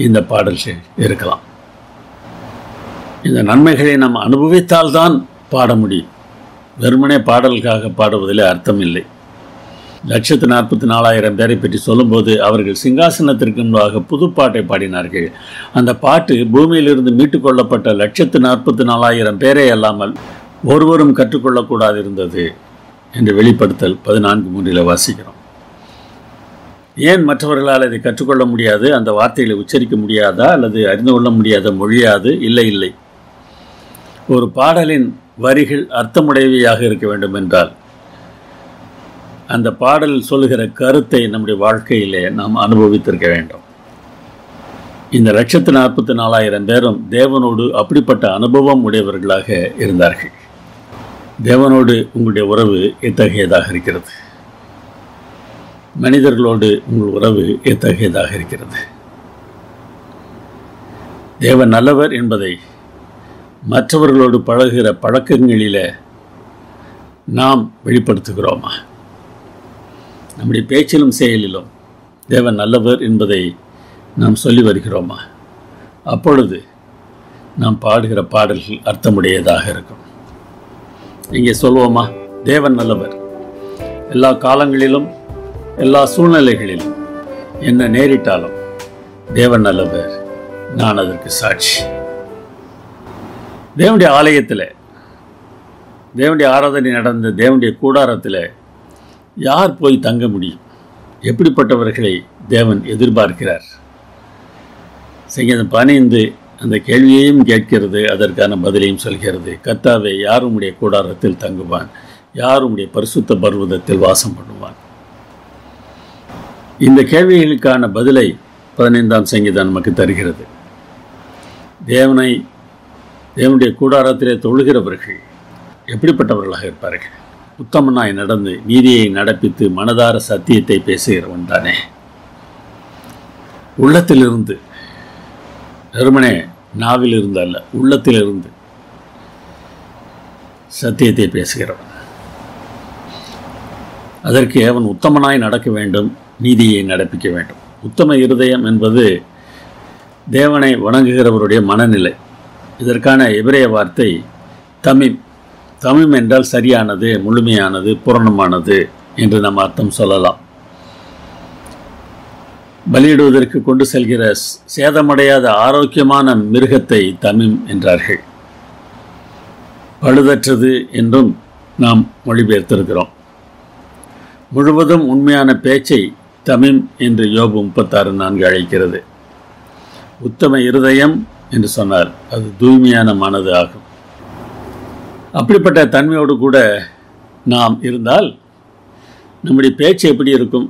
இந்த பாடல்கள் இருக்கலாம். இந்த நன்மைகளை நாம் அனுபவித்தால்தான் பாட முடியும். வெறுமனே பாடல்காக பாடுவதில் அர்த்தம் இல்லை. 144,000 பேரை பற்றி சொல்லும்போது அவர்கள் சிங்காசனத்திற்கு முன்பாக புதுப்பாட்டை பாடினார்கள். அந்த பாட்டு பூமியிலிருந்து மீட்டுக் கொள்ளப்பட்ட 144,000 பேரே அல்லாமல் ஒருவரும் கற்றுக்கொள்ளக்கூடாது இருந்தது என்று வெளிப்படுத்தல் 14:3 வாசிக்கிறோம். ஏன் மற்றவர்களால் அதை கற்றுக்கொள்ள முடியாது? அந்த வார்த்தைகளை உச்சரிக்க முடியாதா அல்லது அறிந்து கொள்ள முடியாத மொழியாது? இல்லை. ஒரு பாடலின் வரிகள் அர்த்தமுடையவையாக இருக்க வேண்டும் என்றால் அந்த பாடல் சொல்லுகிற கருத்தை நம்முடைய வாழ்க்கையிலே நாம் அனுபவித்திருக்க வேண்டும். இந்த 144,000 பேரும் தேவனோடு அப்படிப்பட்ட அனுபவம் உடையவர்களாக இருந்தார்கள். தேவனோடு உங்களுடைய உறவு எத்தகையதாக இருக்கிறது? மனிதர்களோடு உங்கள் உறவு எத்தகையதாக இருக்கிறது? தேவன் நல்லவர் என்பதை மற்றவர்களோடு பழகுகிற பழக்கங்களில் நாம் வெளிப்படுத்துகிறோமா? நம்முடைய பேச்சிலும் செயலிலும் தேவன் நல்லவர் என்பதை நாம் சொல்லி வருகிறோமா? அப்பொழுது நாம் பாடுகிற பாடல்கள் அர்த்தமுடையதாக இருக்கும். இங்கே சொல்வோமா, தேவன் நல்லவர், எல்லா காலங்களிலும் எல்லா சூழ்நிலைகளிலும் என்ன நேரிட்டாலும் தேவன் நல்லவர், நான் அதற்கு சாட்சி. தேவனுடைய ஆலயத்தில், தேவனுடைய ஆராதனை நடந்த தேவனுடைய கூடாரத்தில் யார் போய் தங்க முடியும்? எப்படிப்பட்டவர்களை தேவன் எதிர்பார்க்கிறார்? சங்கீதம் 15 அந்த கேள்வியையும் கேட்கிறது, அதற்கான பதிலையும் சொல்கிறது. கர்த்தாவே, யார் உம்முடைய கூடாரத்தில் தங்குவான்? யார் உம்முடைய பரிசுத்த பர்வதத்தில் வாசம் பண்ணுவான்? இந்த கேள்விகளுக்கான பதிலை 15ஆம் சங்கீதம் நமக்கு தருகிறது. தேவனுடைய கூடாரத்திலே தொழுகிறவர்கள் எப்படிப்பட்டவர்களாக இருப்பார்கள்? உத்தமனாய் நடந்து நீதியை நடப்பித்து மனதார சத்தியத்தை பேசுகிறவன் தானே. உள்ளத்திலிருந்து, வெறுமனே நாவிலிருந்து அல்ல, உள்ளத்திலிருந்து சத்தியத்தை பேசுகிறவன். அதற்கு அவன் உத்தமனாய் நடக்க வேண்டும், நீதியை நடப்பிக்க வேண்டும். உத்தம இருதயம் என்பது தேவனை வணங்குகிறவருடைய மனநிலை. இதற்கான எபிரேய வார்த்தை தமிம். தமிம் என்றால் சரியானது, முழுமையானது, பூரணமானது என்று நாம் அர்த்தம் சொல்லலாம். பலியிடுவதற்கு கொண்டு செல்கிற சேதமடையாத ஆரோக்கியமான மிருகத்தை தமிம் என்றார்கள். பழுதற்றது என்றும் நாம் மொழிபெயர்த்திருக்கிறோம். முழுவதும் உண்மையான பேச்சை தமிம் என்று யோபு 36:4 அழைக்கிறது. உத்தம இருதயம் என்று சொன்னார், அது தூய்மையான மனது ஆகும். அப்படிப்பட்ட தன்மையோடு கூட நாம் இருந்தால் நம்முடைய பேச்சு எப்படி இருக்கும்?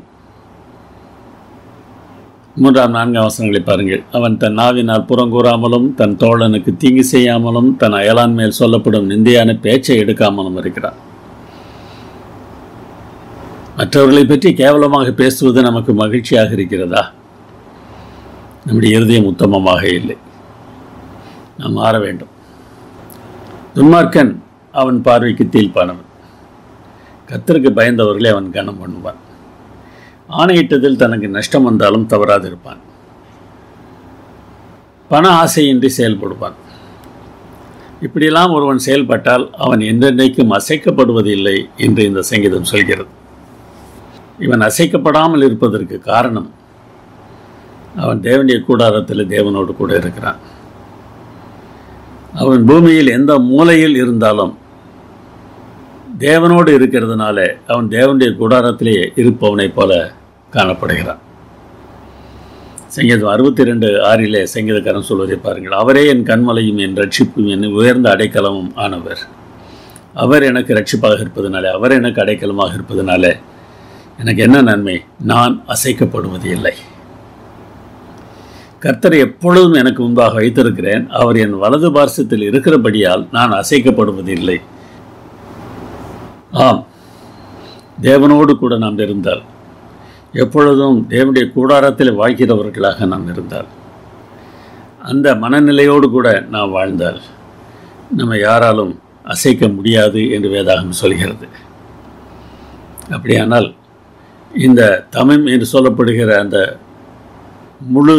3-4 வசனங்களை பாருங்கள். அவன் தன் நாவினால் புறங்கூறாமலும் தன் தோழனுக்கு தீங்கு செய்யாமலும் தன் அயலான் மேல் சொல்லப்படும் நிந்தையான பேச்சை எடுக்காமலும் இருக்கிறான். மற்றவர்களை பற்றி கேவலமாக பேசுவது நமக்கு மகிழ்ச்சியாக இருக்கிறதா? நம்முடைய இருதயம் உத்தமமாக இல்லை. நாம் மாற வேண்டும். துன்மார்க்கன் அவன் பார்வைக்கு தீர்ப்பானவன். கர்த்தருக்கு பயந்தவர்களை அவன் கனம் பண்ணுவான். ஆணையிட்டதில் தனக்கு நஷ்டம் வந்தாலும் தவறாதிருப்பான். பண ஆசையின்றி செயல்படுவான். இப்படியெல்லாம் ஒருவன் செயல்பட்டால் அவன் என்றென்றைக்கும் அசைக்கப்படுவதில்லை என்று இந்த சங்கீதம் சொல்கிறது. இவன் அசைக்கப்படாமல் இருப்பதற்கு காரணம், அவன் தேவனுடைய கூடாரத்தில் தேவனோடு கூட இருக்கிறான். அவன் பூமியில் எந்த மூலையில் இருந்தாலும் தேவனோடு இருக்கிறதுனால அவன் தேவனுடைய கூடாரத்திலே இருப்பவனைப் போல காணப்படுகிறான். சங்கீதம் 62:6 சங்கீதக்காரன் சொல்வதை பாருங்கள். அவரே என் கண்மலையும் என் ரட்சிப்பும் என் உயர்ந்த அடைக்கலமும் ஆனவர். அவர் எனக்கு ரட்சிப்பாக இருப்பதனாலே, அவர் எனக்கு அடைக்கலமாக இருப்பதனால எனக்கு என்ன நன்மை? நான் அசைக்கப்படுவது இல்லை. கர்த்தரை எப்பொழுதும் எனக்கு முன்பாக வைத்திருக்கிறேன். அவர் என் வலது பார்சத்தில் இருக்கிறபடியால் நான் அசைக்கப்படுவதில்லை. ஆம், தேவனோடு கூட நாம் இருந்தால், எப்பொழுதும் தேவனுடைய கூடாரத்தில் வாழ்கிறவர்களாக நாம் இருந்தால், அந்த மனநிலையோடு கூட நாம் வாழ்ந்தால் நம்ம யாராலும் அசைக்க முடியாது என்று வேதாகம் சொல்கிறது. அப்படியானால் இந்த தமிழ் என்று சொல்லப்படுகிற அந்த முழு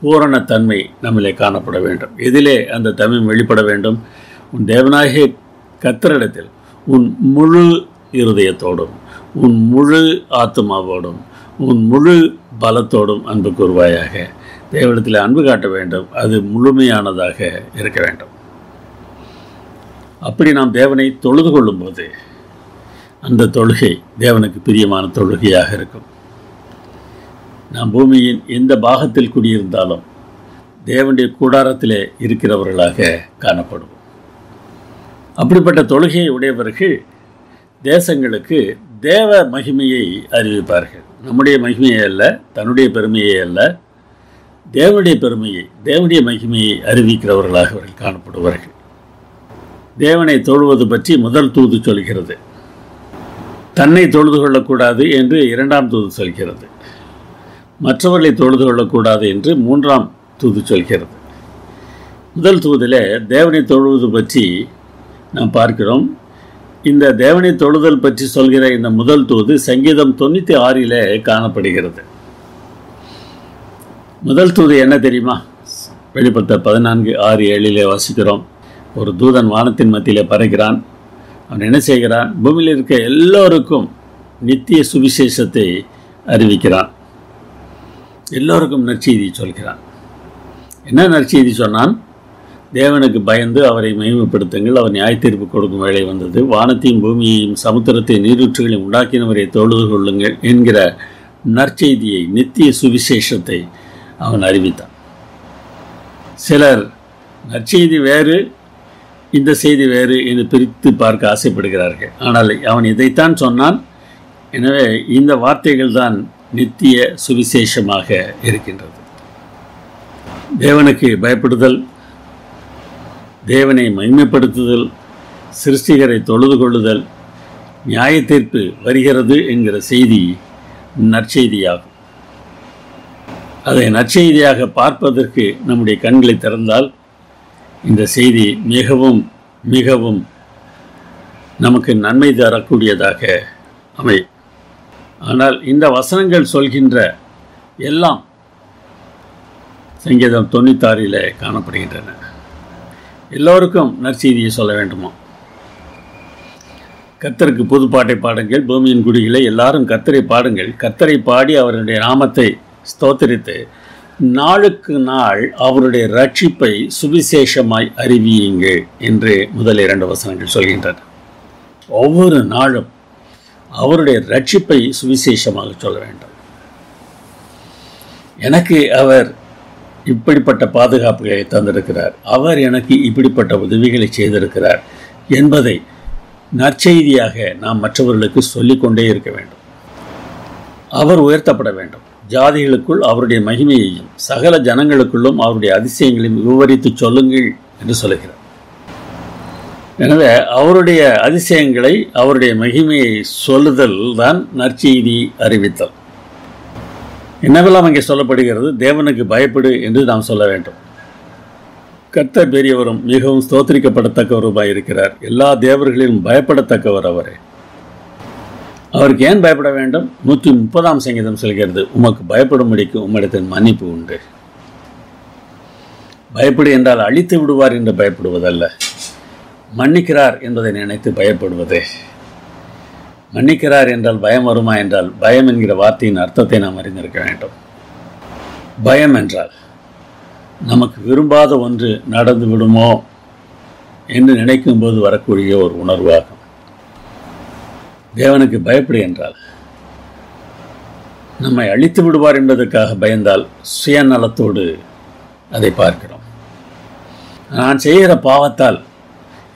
பூரணத்தன்மை நம்மிலே காணப்பட வேண்டும். எதிலே அந்த தமிழ் வெளிப்பட வேண்டும்? உன் தேவனாகிய கர்த்தரிடத்தில் உன் முழு இருதயத்தோடும் உன் முழு ஆத்மாவோடும் உன் முழு பலத்தோடும் அன்பு கூறுவாயாக. தேவனிடத்தில் அன்பு காட்ட வேண்டும். அது முழுமையானதாக இருக்க வேண்டும். அப்படி நாம் தேவனை தொழுது கொள்ளும்போது அந்த தொழுகை தேவனுக்கு பிரியமான தொழுகையாக இருக்கும். நாம் பூமியின் எந்த பாகத்தில் குடியிருந்தாலும் தேவனுடைய கூடாரத்திலே இருக்கிறவர்களாக காணப்படுவோம். அப்படிப்பட்ட தொழுகையை உடையவர்கள் தேசங்களுக்கு தேவ மகிமையை அறிவிப்பார்கள். நம்முடைய மகிமையை அல்ல, தன்னுடைய பெருமையை அல்ல, தேவனுடைய பெருமையை, தேவனுடைய மகிமையை அறிவிக்கிறவர்களாக அவர்கள் காணப்படுவார்கள். தேவனை தொழுவது பற்றி முதல் தூது சொல்கிறது. தன்னை தொழுது கொள்ளக்கூடாது என்று 2ஆம் தூது சொல்கிறது. மற்றவர்களை தொழுது கொள்ளக்கூடாது என்று 3ஆம் தூது சொல்கிறது. முதல் தூதிலே தேவனை தொழுவது பற்றி நாம் பார்க்கிறோம். இந்த தேவனை தொழுதல் பற்றி சொல்கிற இந்த முதல் தூது சங்கீதம் 96 காணப்படுகிறது. முதல் தூது என்ன தெரியுமா? வெளிப்படுத்தல் 14:6-7 வாசிக்கிறோம். ஒரு தூதன் வானத்தின் மத்தியிலே பறக்கிறான். அவன் என்ன செய்கிறான்? பூமியில் இருக்க எல்லோருக்கும் நித்திய சுவிசேஷத்தை அறிவிக்கிறான். எல்லோருக்கும் நற்செய்தி சொல்கிறான். என்ன நற்செய்தி சொன்னான்? தேவனுக்கு பயந்து அவரை மகிமைப்படுத்துங்கள், அவர் நியாய தீர்ப்பு கொடுக்கும் வேளை வந்தது, வானத்தையும் பூமியையும் சமுத்திரத்தை நீரூற்றுகளையும் உண்டாக்கினவரை தொழுது கொள்ளுங்கள் என்கிற நற்செய்தியை, நித்திய சுவிசேஷத்தை அவன் அறிவித்தான். சிலர் நற்செய்தி வேறு, இந்த செய்தி வேறு என்று பிரித்து பார்க்க ஆசைப்படுகிறார்கள். ஆனால் அவன் இதைத்தான் சொன்னான். எனவே இந்த வார்த்தைகள் தான் நித்திய சுவிசேஷமாக இருக்கின்றது. தேவனுக்கு பயப்படுதல், தேவனை மகிமைப்படுத்துதல், சிருஷ்டிகரை தொழுது கொள்ளுதல், நியாய தீர்ப்பு வருகிறது என்கிற செய்தி நற்செய்தியாகும். அதை நற்செய்தியாக பார்ப்பதற்கு நம்முடைய கண்களை திறந்தால் இந்த செய்தி மிகவும் மிகவும் நமக்கு நன்மை தரக்கூடியதாக அமையும். ஆனால் இந்த வசனங்கள் சொல்கின்ற எல்லாம் சங்கீதம் 96 காணப்படுகின்றன. எல்லோருக்கும் நற்செய்தியை சொல்ல வேண்டுமா? கர்த்தருக்கு புதுப்பாட்டை பாடுங்கள், பூமியின் குடிகளை எல்லாரும் கர்த்தரை பாடுங்கள், கர்த்தரை பாடி அவருடைய நாமத்தை ஸ்தோத்திரித்து நாளுக்கு நாள் அவருடைய ரட்சிப்பை சுவிசேஷமாய் அறிவியுங்கள் என்று முதல் 2 வசனங்கள் சொல்கின்றன. ஒவ்வொரு நாளும் அவருடைய ரட்சிப்பை சுவிசேஷமாக சொல்ல வேண்டும். எனக்கு அவர் இப்படிப்பட்ட பாதுகாப்புகளை தந்திருக்கிறார், அவர் எனக்கு இப்படிப்பட்ட உதவிகளை செய்திருக்கிறார் என்பதை நற்செய்தியாக நாம் மற்றவர்களுக்கு சொல்லிக்கொண்டே இருக்க வேண்டும். அவர் உயர்த்தப்பட வேண்டும். ஜாதிகளுக்குள் அவருடைய மகிமையையும் சகல ஜனங்களுக்குள்ளும் அவருடைய அதிசயங்களையும் விவரித்து சொல்லுங்கள் என்று சொல்லுகிறார். எனவே அவருடைய அதிசயங்களை, அவருடைய மகிமையை சொல்லுதல் தான் நற்செய்தி அறிவித்தல். என்னவெல்லாம் அங்கே சொல்லப்படுகிறது? தேவனுக்கு பயப்படு என்று நாம் சொல்ல வேண்டும். கர்த்தர் பெரியவரும் மிகவும் ஸ்தோத்திரிக்கப்படத்தக்கவருமாய் இருக்கிறார். எல்லா தேவர்களிலும் பயப்படத்தக்கவர் அவரே. அவருக்கு ஏன் பயப்பட வேண்டும்? 130 சங்கீதம் சொல்கிறது, உமக்கு பயப்படும்படிக்கு உம்மிடத்தில் மன்னிப்பு உண்டு. பயப்படு என்றால் அழித்து விடுவார் என்று பயப்படுவதல்ல, மன்னிக்கிறார் என்பதை நினைத்து பயப்படுவது. மன்னிக்கிறார் என்றால் பயம் வருமா என்றால், பயம் என்கிற வார்த்தையின் அர்த்தத்தை நாம் அறிந்திருக்க வேண்டும். பயம் என்றால் நமக்கு விரும்பாத ஒன்று நடந்து விடுமோ என்று நினைக்கும் போது வரக்கூடிய ஒரு உணர்வாகும். தேவனுக்கு பயப்படு என்றால் நம்மை அழித்து விடுவார் என்பதற்காக பயந்தால் சுயநலத்தோடு அதை பார்க்கிறோம். நான் செய்கிற பாவத்தால்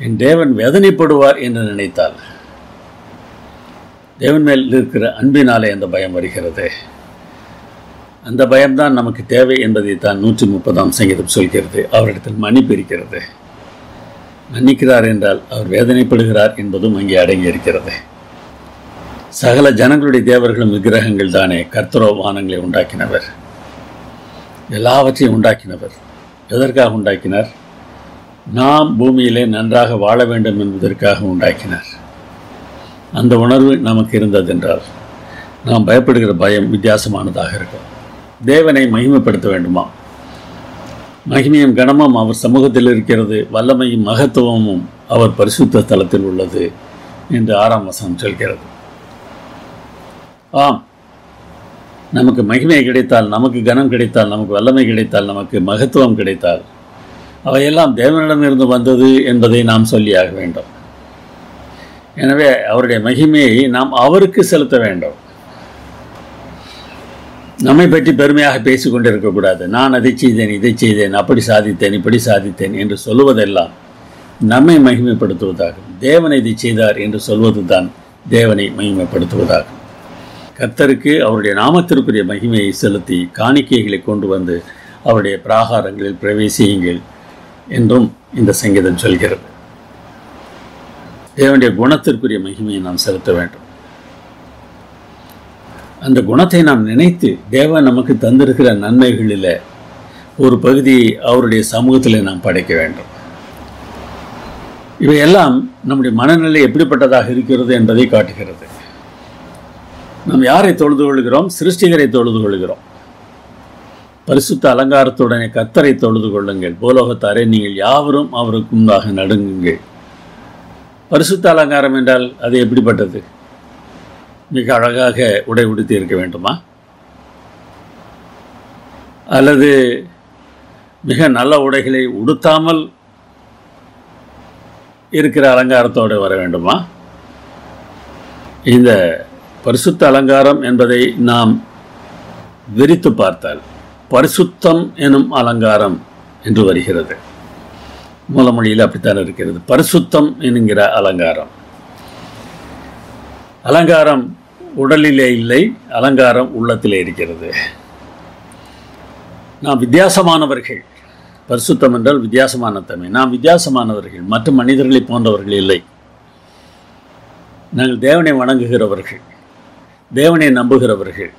என் தேவன் வேதனைப்படுவார் என்று நினைத்தால் தேவன் மேல் இருக்கிற அன்பினாலே அந்த பயம் வருகிறது. அந்த பயம்தான் நமக்கு தேவை என்பதைத்தான் 130 சங்கீதம் சொல்கிறது. அவரிடத்தில் மன்னிப்பு இருக்கிறது. மன்னிக்கிறார் என்றால் அவர் வேதனைப்படுகிறார் என்பதும் அங்கே அடங்கி இருக்கிறது. சகல ஜனங்களுடைய தேவர்களும் விக்கிரகங்கள் தானே, கர்த்தரோ வானங்களை உண்டாக்கினவர், எல்லாவற்றையும் உண்டாக்கினவர். எதற்காக உண்டாக்கினார்? நாம் பூமியிலே நன்றாக வாழ வேண்டும் என்பதற்காக உண்டாக்கினார். அந்த உணர்வு நமக்கு இருந்ததென்றால் நாம் பயப்படுகிற பயம் வித்தியாசமானதாக இருக்கும். தேவனை மகிமைப்படுத்த வேண்டுமா? மகிமையும் கனமும் அவர் சமூகத்தில் இருக்கிறது, வல்லமையும் மகத்துவமும் அவர் பரிசுத்த ஸ்தலத்தில் உள்ளது என்று 6 வசனம் சொல்கிறது. ஆம், நமக்கு மகிமை கிடைத்தால், நமக்கு கனம் கிடைத்தால், நமக்கு வல்லமை கிடைத்தால், நமக்கு மகத்துவம் கிடைத்தால் அவையெல்லாம் தேவனிடமிருந்து வந்தது என்பதை நாம் சொல்லியாக வேண்டும். எனவே அவருடைய மகிமையை நாம் அவருக்கு செலுத்த வேண்டும். நம்மை பற்றி பெருமையாக பேசி கொண்டிருக்கக்கூடாது. நான் அதை செய்தேன், இதை செய்தேன், அப்படி சாதித்தேன், இப்படி சாதித்தேன் என்று சொல்லுவதெல்லாம் நம்மை மகிமைப்படுத்துவதாகும். தேவனை இதை செய்தார் என்று சொல்வது தான் தேவனை மகிமைப்படுத்துவதாகும். கர்த்தருக்கு அவருடைய நாமத்திற்குரிய மகிமையை செலுத்தி காணிக்கைகளை கொண்டு வந்து அவருடைய பிராகாரங்களில் பிரவேசியுங்கள் என்றும் இந்த சங்கீதம் சொல்கிறது. தேவனுடைய குணத்திற்குரிய மகிமையை நாம் செலுத்த வேண்டும். அந்த குணத்தை நாம் நினைத்து தேவன் நமக்கு தந்திருக்கிற நன்மைகளில் ஒரு பகுதி அவருடைய சமூகத்தில் நாம் படைக்க வேண்டும். இவையெல்லாம் நம்முடைய மனநிலை எப்படிப்பட்டதாக இருக்கிறது என்பதை காட்டுகிறது. நாம் யாரை தொழுது கொள்கிறோம்? சிருஷ்டிகரை தொழுது கொள்கிறோம். பரிசுத்த அலங்காரத்துடனே கர்த்தரை தொழுது கொள்ளுங்கள், பூலோகத்தாரே நீங்கள் யாவரும் அவருக்கு முன்பாக நடுங்குங்கள். பரிசுத்த அலங்காரம் என்றால் அது எப்படிப்பட்டது? மிக அழகாக உடை உடுத்தி இருக்க வேண்டுமா? அல்லது மிக நல்ல உடைகளை உடுத்தாமல் இருக்கிற அலங்காரத்தோடு வர வேண்டுமா? இந்த பரிசுத்த அலங்காரம் என்பதை நாம் விரித்து பார்த்தால் பரிசுத்தம் எனும் அலங்காரம் என்று வருகிறது. மூலமொழியில் அப்படித்தான் இருக்கிறது. பரிசுத்தம் என்கிற அலங்காரம். அலங்காரம் உடலிலே இல்லை, அலங்காரம் உள்ளத்திலே இருக்கிறது. நாம் வித்தியாசமானவர்கள். பரிசுத்தம் என்றால் வித்தியாசமான தன்மை. நாம் வித்தியாசமானவர்கள், மற்ற மனிதர்களை போன்றவர்கள் இல்லை. நாங்கள் தேவனை வணங்குகிறவர்கள், தேவனை நம்புகிறவர்கள்.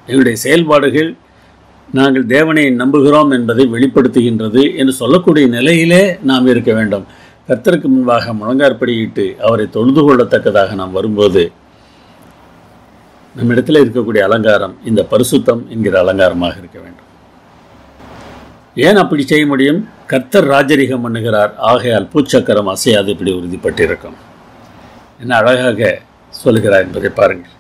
எங்களுடைய செயல்பாடுகள் நாங்கள் தேவனை நம்புகிறோம் என்பதை வெளிப்படுத்துகின்றது என்று சொல்லக்கூடிய நிலையிலே நாம் இருக்க வேண்டும். கர்த்தருக்கு முன்பாக முழங்காற்படியிட்டு அவரை தொழுது கொள்ளத்தக்கதாக நாம் வரும்போது நம்மிடத்தில் இருக்கக்கூடிய அலங்காரம் இந்த பரிசுத்தம் என்கிற அலங்காரமாக இருக்க வேண்டும். ஏன் அப்படி செய்ய முடியும்? கர்த்தர் ராஜரிகம் பண்ணுகிறார், ஆகையால் பூச்சக்கரம் அசையாது இப்படி உறுதிப்பட்டிருக்கும். என்ன அழகாக சொல்கிறார் என்பதை பாருங்கள்.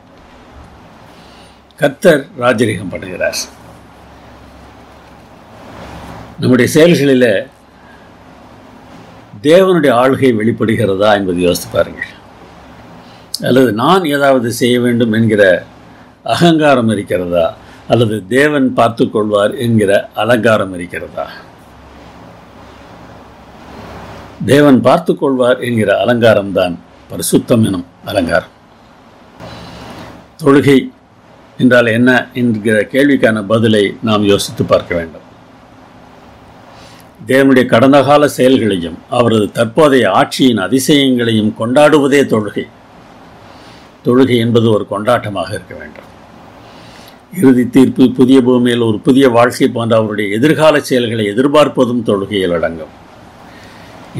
கர்த்தர் ராஜரிகம் பண்ணுகிறார். நம்முடைய செயல்களில் தேவனுடைய ஆளுகை வெளிப்படுகிறதா என்பதை யோசித்து பாருங்கள். அல்லது நான் ஏதாவது செய்ய வேண்டும் என்கிற அகங்காரம் இருக்கிறதா, அல்லது தேவன் பார்த்து கொள்வார் என்கிற அலங்காரம் இருக்கிறதா? தேவன் பார்த்து கொள்வார் என்கிற அலங்காரம்தான் பரிசுத்தம் எனும் அலங்காரம். தொழுகை என்றால் என்ன என்கிற கேள்விக்கான பதிலை நாம் யோசித்து பார்க்க வேண்டும். தேவனுடைய கடந்த கால செயல்களையும் அவரது தற்போதைய ஆட்சியின் அதிசயங்களையும் கொண்டாடுவதே தொழுகை. தொழுகை என்பது ஒரு கொண்டாட்டமாக இருக்க வேண்டும். இறுதி தீர்ப்பு, புதிய பூமியில் ஒரு புதிய வாழ்க்கை போன்ற அவருடைய எதிர்கால செயல்களை எதிர்பார்ப்பதும் தொழுகையில் அடங்கும்.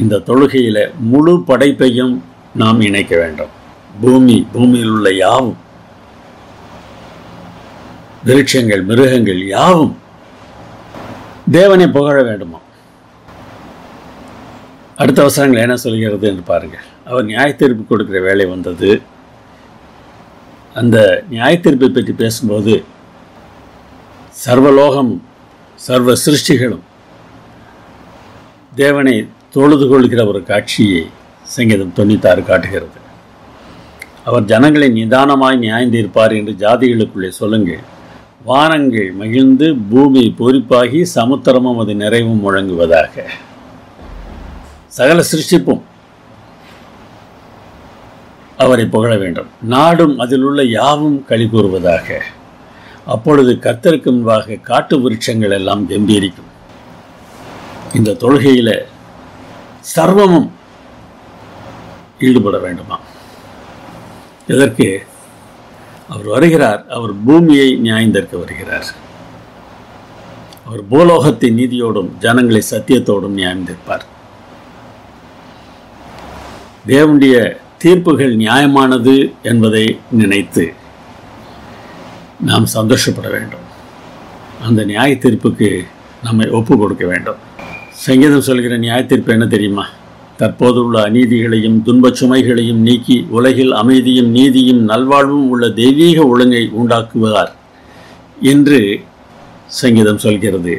இந்த தொழுகையில் முழு படைப்பையும் நாம் இணைக்க வேண்டும். பூமியில் உள்ள யாவும், விருட்சங்கள், மிருகங்கள் யாவும் தேவனை புகழ வேண்டுமா? அடுத்த வசனங்கள் என்ன சொல்கிறது என்று பாருங்கள். அவர் நியாயத்தீர்ப்பு கொடுக்கிற வேலை வந்தது. அந்த நியாயத்தீர்ப்பை பற்றி பேசும்போது சர்வலோகமும் சர்வ சிருஷ்டிகளும் தேவனை தொழுது கொள்கிற ஒரு காட்சியை சங்கீதம் 96 காட்டுகிறது. அவர் ஜனங்களை நிதானமாய் நியாயந்தீர்ப்பார் என்று ஜாதிகளுக்குள்ளே சொல்லுங்கள். வானங்கள் மகிழ்ந்து பூமி பூரிப்பாகி சமுத்திரமும் அது நிறைவும் முழங்குவதாக. சகல சிருஷ்டிப்பும் அவரை புகழ வேண்டும். நாடும் அதில் உள்ள யாவும் களி கூறுவதாக. அப்பொழுது கர்த்தருக்கு முன்பாக காட்டு விருட்சங்கள் எல்லாம் கம்பீரிக்கும். இந்த தொழுகையில் சர்வமும் ஈடுபட வேண்டுமா? இதற்கு அவர் வருகிறார். அவர் பூமியை நியாயந்தீர்க்க வருகிறார். அவர் பூலோகத்தின் நீதியோடும் ஜனங்களை சத்தியத்தோடும் நியாயந்தீர்ப்பார். தேவனுடைய தீர்ப்புகள் நியாயமானது என்பதை நினைத்து நாம் சந்தோஷப்பட வேண்டும். அந்த நியாய தீர்ப்புக்கு நம்மை ஒப்பு கொடுக்க வேண்டும். சங்கீதம் சொல்கிற நியாய தீர்ப்பு என்ன தெரியுமா? தற்போது உள்ள அநீதிகளையும் துன்பச் சுமைகளையும் நீக்கி உலகில் அமைதியும் நீதியும் நல்வாழ்வும் உள்ள தெய்வீக ஒழுங்கை உண்டாக்குவார் என்று சங்கீதம் சொல்கிறது.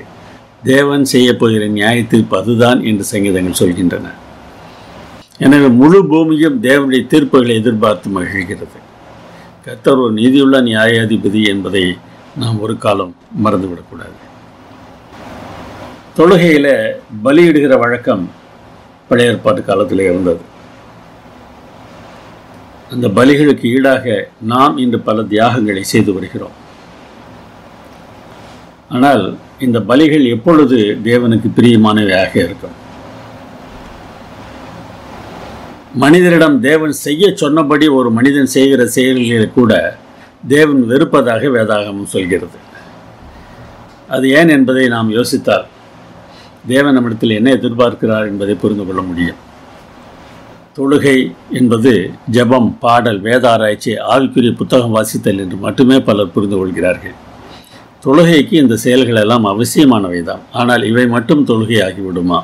தேவன் செய்யப்போகிற நியாய தீர்ப்பு அதுதான் என்று சங்கீதங்கள் சொல்கின்றன. எனவே முழு பூமியும் தேவனுடைய தீர்ப்புகளை எதிர்பார்த்து மகிழ்கிறது. கர்த்தர் ஒரு நீதியுள்ள நியாயாதிபதி என்பதை நாம் ஒரு காலம் மறந்துவிடக்கூடாது. தொழுகையில் பலியிடுகிற வழக்கம் பழைய ஏற்பாட்டு காலத்தில் இருந்தது. அந்த பலிகளுக்கு ஈடாக நாம் இன்று பல தியாகங்களை செய்து வருகிறோம். ஆனால் இந்த பலிகள் எப்பொழுது தேவனுக்கு பிரியமானவையாக இருக்கும்? மனிதரிடம் தேவன் செய்ய சொன்னபடி ஒரு மனிதன் செய்கிற செயல்களை கூட தேவன் வெறுப்பதாக வேதாகமம் சொல்கிறது. அது ஏன் என்பதை நாம் யோசித்தால் தேவன் நம்மிடத்தில் என்ன எதிர்பார்க்கிறார் என்பதை புரிந்து கொள்ள முடியும். தொழுகை என்பது ஜெபம், பாடல், வேதாராய்ச்சி, ஆவிக்குரிய புத்தகம் வாசித்தல் என்று மட்டுமே பலர் புரிந்து கொள்கிறார்கள். தொழுகைக்கு இந்த செயல்கள் எல்லாம் அவசியமானவை தான். ஆனால் இவை மட்டும் தொழுகை ஆகிவிடுமா?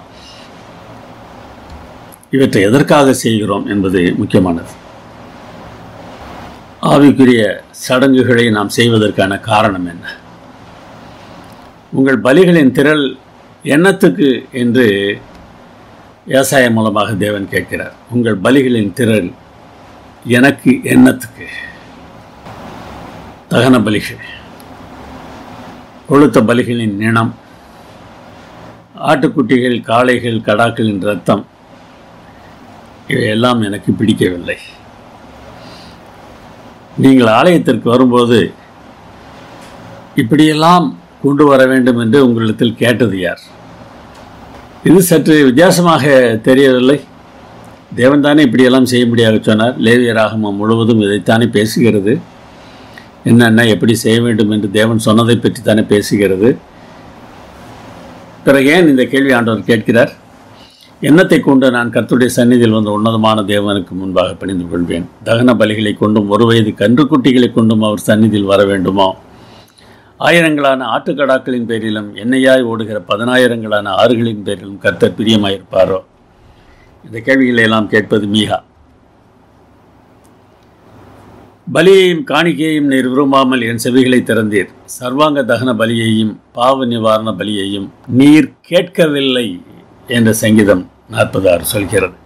இவற்றை எதற்காக செய்கிறோம் என்பது முக்கியமானது. ஆவிக்குரிய சடங்குகளை நாம் செய்வதற்கான காரணம் என்ன? உங்கள் பலிகளின் திரள் என்னத்துக்கு என்று ஏசாயா மூலமாக தேவன் கேட்கிறார். உங்கள் பலிகளின் திரள் எனக்கு என்னத்துக்கு? தகன பலிகள், கொழுத்த பலிகளின் நிணம், ஆட்டுக்குட்டிகள், காளைகள், கடாக்களின் இரத்தம், இவையெல்லாம் எனக்கு பிடிக்கவில்லை. நீங்கள் ஆலயத்திற்கு வரும்போது இப்படியெல்லாம் கொண்டு வர வேண்டும் என்று உங்களிடத்தில் கேட்டது யார்? இது சற்று வித்தியாசமாக தெரியவில்லை. தேவன் தானே இப்படியெல்லாம் செய்ய முடியாது சொன்னார். லேவியராகமம் முழுவதும் இதைத்தானே பேசுகிறது. என்னென்ன எப்படி செய்ய வேண்டும் என்று தேவன் சொன்னதை பற்றி தானே பேசுகிறது. பிறகு ஏன் இந்த கேள்வி ஆண்டவர் கேட்கிறார்? எண்ணத்தை கொண்டு நான் கர்த்தருடைய சந்நிதியில் வந்த உன்னதமான தேவனுக்கு முன்பாக பணிந்து கொள்வேன். தகன பலிகளை கொண்டும் 1 வயது கன்றுக்குட்டிகளை கொண்டும் அவர் சந்நிதியில் வர வேண்டுமோ? ஆயிரங்களான ஆட்டுக்கடாக்களின் பேரிலும் எண்ணெயாய் ஓடுகிற 10,000 ஆறுகளின் பேரிலும் கர்த்தர் பிரியமாயிருப்பாரோ? இந்த கேள்விகளை எல்லாம் கேட்பது மீகா. பலியையும் காணிக்கையையும் நீர் விரும்பாமல் என் செவிகளை திறந்தீர். சர்வாங்க தகன பலியையும் பாவ நிவாரண பலியையும் நீர் கேட்கவில்லை என்ற சங்கீதம் 46 சொல்கிறது.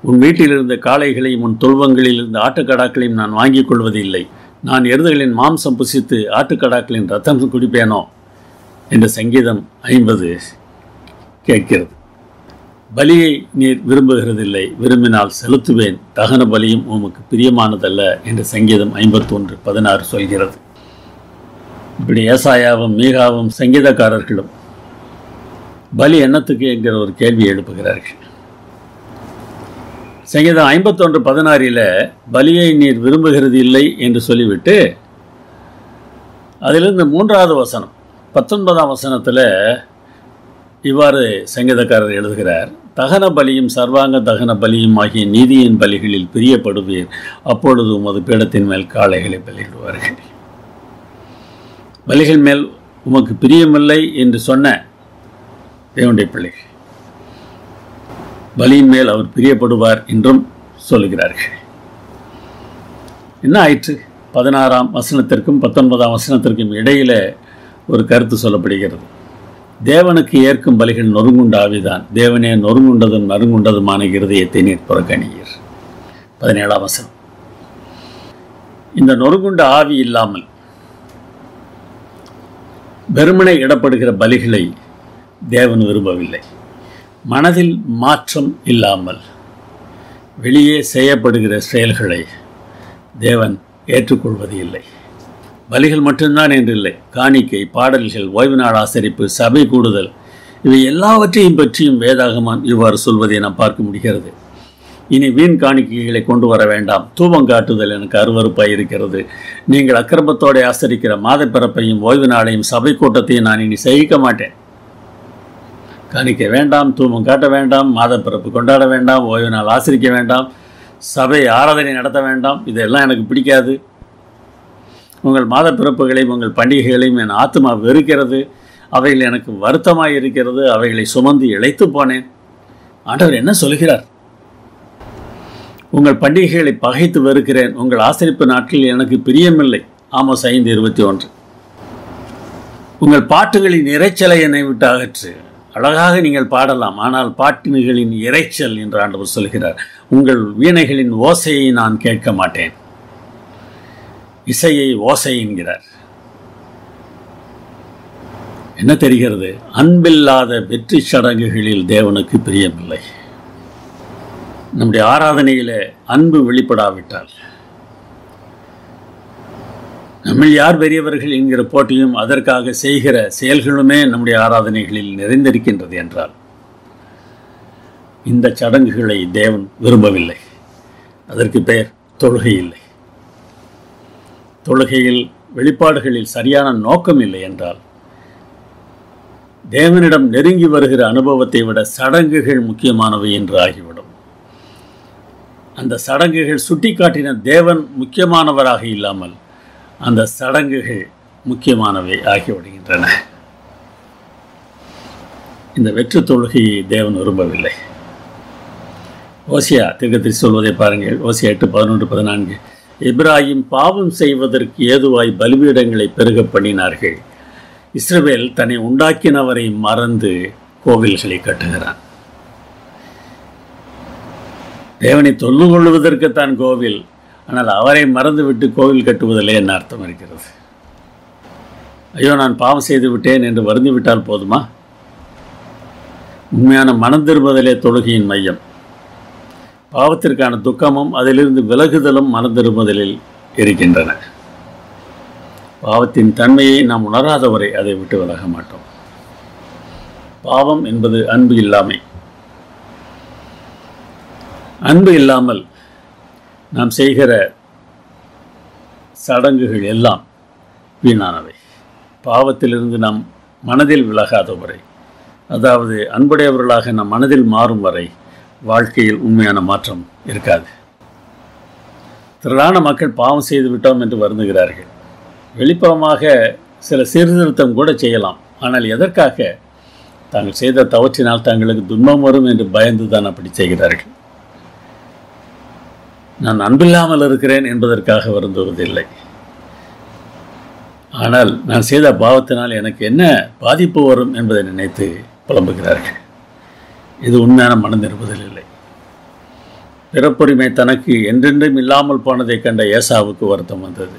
உன் வீட்டிலிருந்த காளைகளையும் உன் தொல்வங்களில் இருந்த ஆட்டுக்கடாக்களையும் நான் வாங்கிக் கொள்வதில்லை. நான் எருதுகளின் மாம்சம் புசித்து ஆட்டுக்கடாக்களின் ரத்தம் குடிப்பேனோ என்ற சங்கீதம் 50 கேட்கிறது. பலியை நீர் விரும்புகிறதில்லை, விரும்பினால் செலுத்துவேன். தகன பலியும் உமக்கு பிரியமானதல்ல என்று சங்கீதம் 51:16 சொல்கிறது. இப்படி ஏசாயாவும் மீகாவும் சங்கீதக்காரர்களும் பலி என்னத்துக்கு என்கிற ஒரு கேள்வி எழுப்புகிறார்கள். சங்கீதம் 51:16 பலியை நீர் விரும்புகிறது இல்லை என்று சொல்லிவிட்டு அதிலிருந்து 3வது வசனம் 19ஆம் வசனத்தில் இவ்வாறு சங்கீதக்காரர் எழுதுகிறார். தகன பலியும் சர்வாங்க தகன பலியும் ஆகிய நீதியின் பலிகளில் பிரியப்படுவீர், அப்பொழுது உமது பீடத்தின் மேல் காளைகளை பலியிடுவார்கள். பலிகள் மேல் உமக்கு பிரியமில்லை என்று சொன்ன தேவனுடைய பிள்ளைகள் பலியின் மேல் அவர் பிரியப்படுவார் என்றும் சொல்லுகிறார்கள். என்ன ஆயிற்று? 16ஆம் வசனத்திற்கும் 19ஆம் வசனத்திற்கும் இடையில ஒரு கருத்து சொல்லப்படுகிறது. தேவனுக்கு ஏற்கும் பலிகள் நொறுங்குண்ட ஆவிதான். தேவனே நொறுங்குண்டதும் நறுங்குண்டதுமான இருதயத்தை நீர் புறக்கணியீர். 17ஆம் வசனம். இந்த நொறுங்குண்ட ஆவி இல்லாமல் வெறுமனை இடப்படுகிற பலிகளை தேவன் விரும்பவில்லை. மனதில் மாற்றம் இல்லாமல் வெளியே செய்யப்படுகிற செயல்களை தேவன் ஏற்றுக்கொள்வது இல்லை. பலிகள் மட்டும்தான் என்றில்லை, காணிக்கை, பாடல்கள், ஓய்வு நாள் ஆசரிப்பு, சபை கூடுதல், இவை எல்லாவற்றையும் பற்றியும் வேதாகமம் இவ்வாறு சொல்வதை நாம் பார்க்க முடிகிறது. இனி வீண் காணிக்கைகளை கொண்டு வர வேண்டாம், தூபம் காட்டுதல் எனக்கு அருவருப்பாய் இருக்கிறது. நீங்கள் அக்கிரமத்தோடு ஆசரிக்கிற மாத பிறப்பையும் ஓய்வு நாளையும் சபை கூட்டத்தையும் நான் இனி சகிக்க மாட்டேன். காணிக்க வேண்டாம், தூபம் காட்ட வேண்டாம், மாத பிறப்பு கொண்டாட வேண்டாம், ஓய்வு நாள் ஆசரிக்க வேண்டாம், சபை ஆராதனை நடத்த வேண்டாம், இதெல்லாம் எனக்கு பிடிக்காது. உங்கள் மாத பிறப்புகளையும் உங்கள் பண்டிகைகளையும் என் ஆத்மா வெறுக்கிறது, அவைகள் எனக்கு வருத்தமாக இருக்கிறது, அவைகளை சுமந்து இழைத்து போனேன். ஆண்டவர் என்ன சொல்கிறார்? உங்கள் பண்டிகைகளை பகைத்து வெறுக்கிறேன், உங்கள் ஆசரிப்பு நாட்களில் எனக்கு பிரியமில்லை. ஆமோஸ் 5:21. உங்கள் பாட்டுகளின் இறைச்சலை என்னை விட்டு அகற்று. அழகாக நீங்கள் பாடலாம், ஆனால் பாட்டின்களின் இறைச்சல் என்று ஆண்டவர் சொல்கிறார். உங்கள் வீணைகளின் ஓசையை நான் கேட்க மாட்டேன். இசையை ஓசை என்கிறார். என்ன தெரிகிறது? அன்பில்லாத வெற்றி சடங்குகளில் தேவனுக்கு பிரியமில்லை. நம்முடைய ஆராதனையில் அன்பு வெளிப்படாவிட்டால் நம்ம யார் பெரியவர்கள் என்கிற போட்டியும் அதற்காக செய்கிற செயல்களுமே நம்முடைய ஆராதனைகளில் நிறைந்திருக்கின்றது என்றால் இந்த சடங்குகளை தேவன் விரும்பவில்லை. அதற்கு பெயர் தொழுகை இல்லை. தொழுகையில் வெளிப்பாடுகளில் சரியான நோக்கம் இல்லை என்றால் தேவனிடம் நெருங்கி வருகிற அனுபவத்தை விட சடங்குகள் முக்கியமானவை என்று ஆகிவிடும். அந்த சடங்குகள் சுட்டிக்காட்டின தேவன் முக்கியமானவராக இல்லாமல் அந்த சடங்குகள் முக்கியமானவை ஆகிவிடுகின்றன. இந்த வெற்று தொழுகையை தேவன் விரும்பவில்லை. ஓசியா தீர்க்கதரிசி சொல்வதை பாருங்கள். ஓசியா 8:11-14. இப்ராஹிம் பாவம் செய்வதற்கு ஏதுவாய் பலிபீடங்களை பெருக பண்ணினார்கள். இஸ்ரவேல் தன்னை உண்டாக்கினவரை மறந்து கோவில்களை கட்டுகிறான். தேவனை தொழுது கொள்வதற்குத்தான் கோவில், ஆனால் அவரை மறந்துவிட்டு கோவில் கட்டுவதில்லை என்ன அர்த்தம் இருக்கிறது? ஐயோ, நான் பாவம் செய்து விட்டேன் என்று வருந்திவிட்டால் போதுமா? உண்மையான மனம் திரும்புதலே தொழுகையின் மையம். பாவத்திற்கான துக்கமும் அதிலிருந்து விலகுதலும் மனம் திரும்புதலில் இருக்கின்றன. பாவத்தின் தன்மையை நாம் உணராதவரை அதை விட்டு விலக மாட்டோம். பாவம் என்பது அன்பு இல்லாமை. அன்பு இல்லாமல் நாம் செய்கிற சடங்குகள் எல்லாம் வீணானவை. பாவத்திலிருந்து நாம் மனதில் விலகாத வரை, அதாவது அன்புடையவர்களாக நம் மனதில் மாறும் வரை வாழ்க்கையில் உண்மையான மாற்றம் இருக்காது. திரளான மக்கள் பாவம் செய்து விட்டோம் என்று வருந்துகிறார்கள். வெளிப்புறமாக சில சீர்திருத்தம் கூட செய்யலாம். ஆனால் எதற்காக? தாங்கள் செய்த தவற்றினால் தங்களுக்கு துன்பம் வரும் என்று பயந்து தான் அப்படி செய்கிறார்கள். நான் அன்பில்லாமல் இருக்கிறேன் என்பதற்காக வருந்துவதில்லை. ஆனால் நான் செய்த பாவத்தினால் எனக்கு என்ன பாதிப்பு வரும் என்பதை நினைத்து புலம்புகிறார்கள். இது உண்மையான மனம் திரும்புதல் இல்லை. பிறப்புரிமை தனக்கு என்றென்றும் இல்லாமல் போனதை கண்ட ஏசாவுக்கு வருத்தம் வந்தது.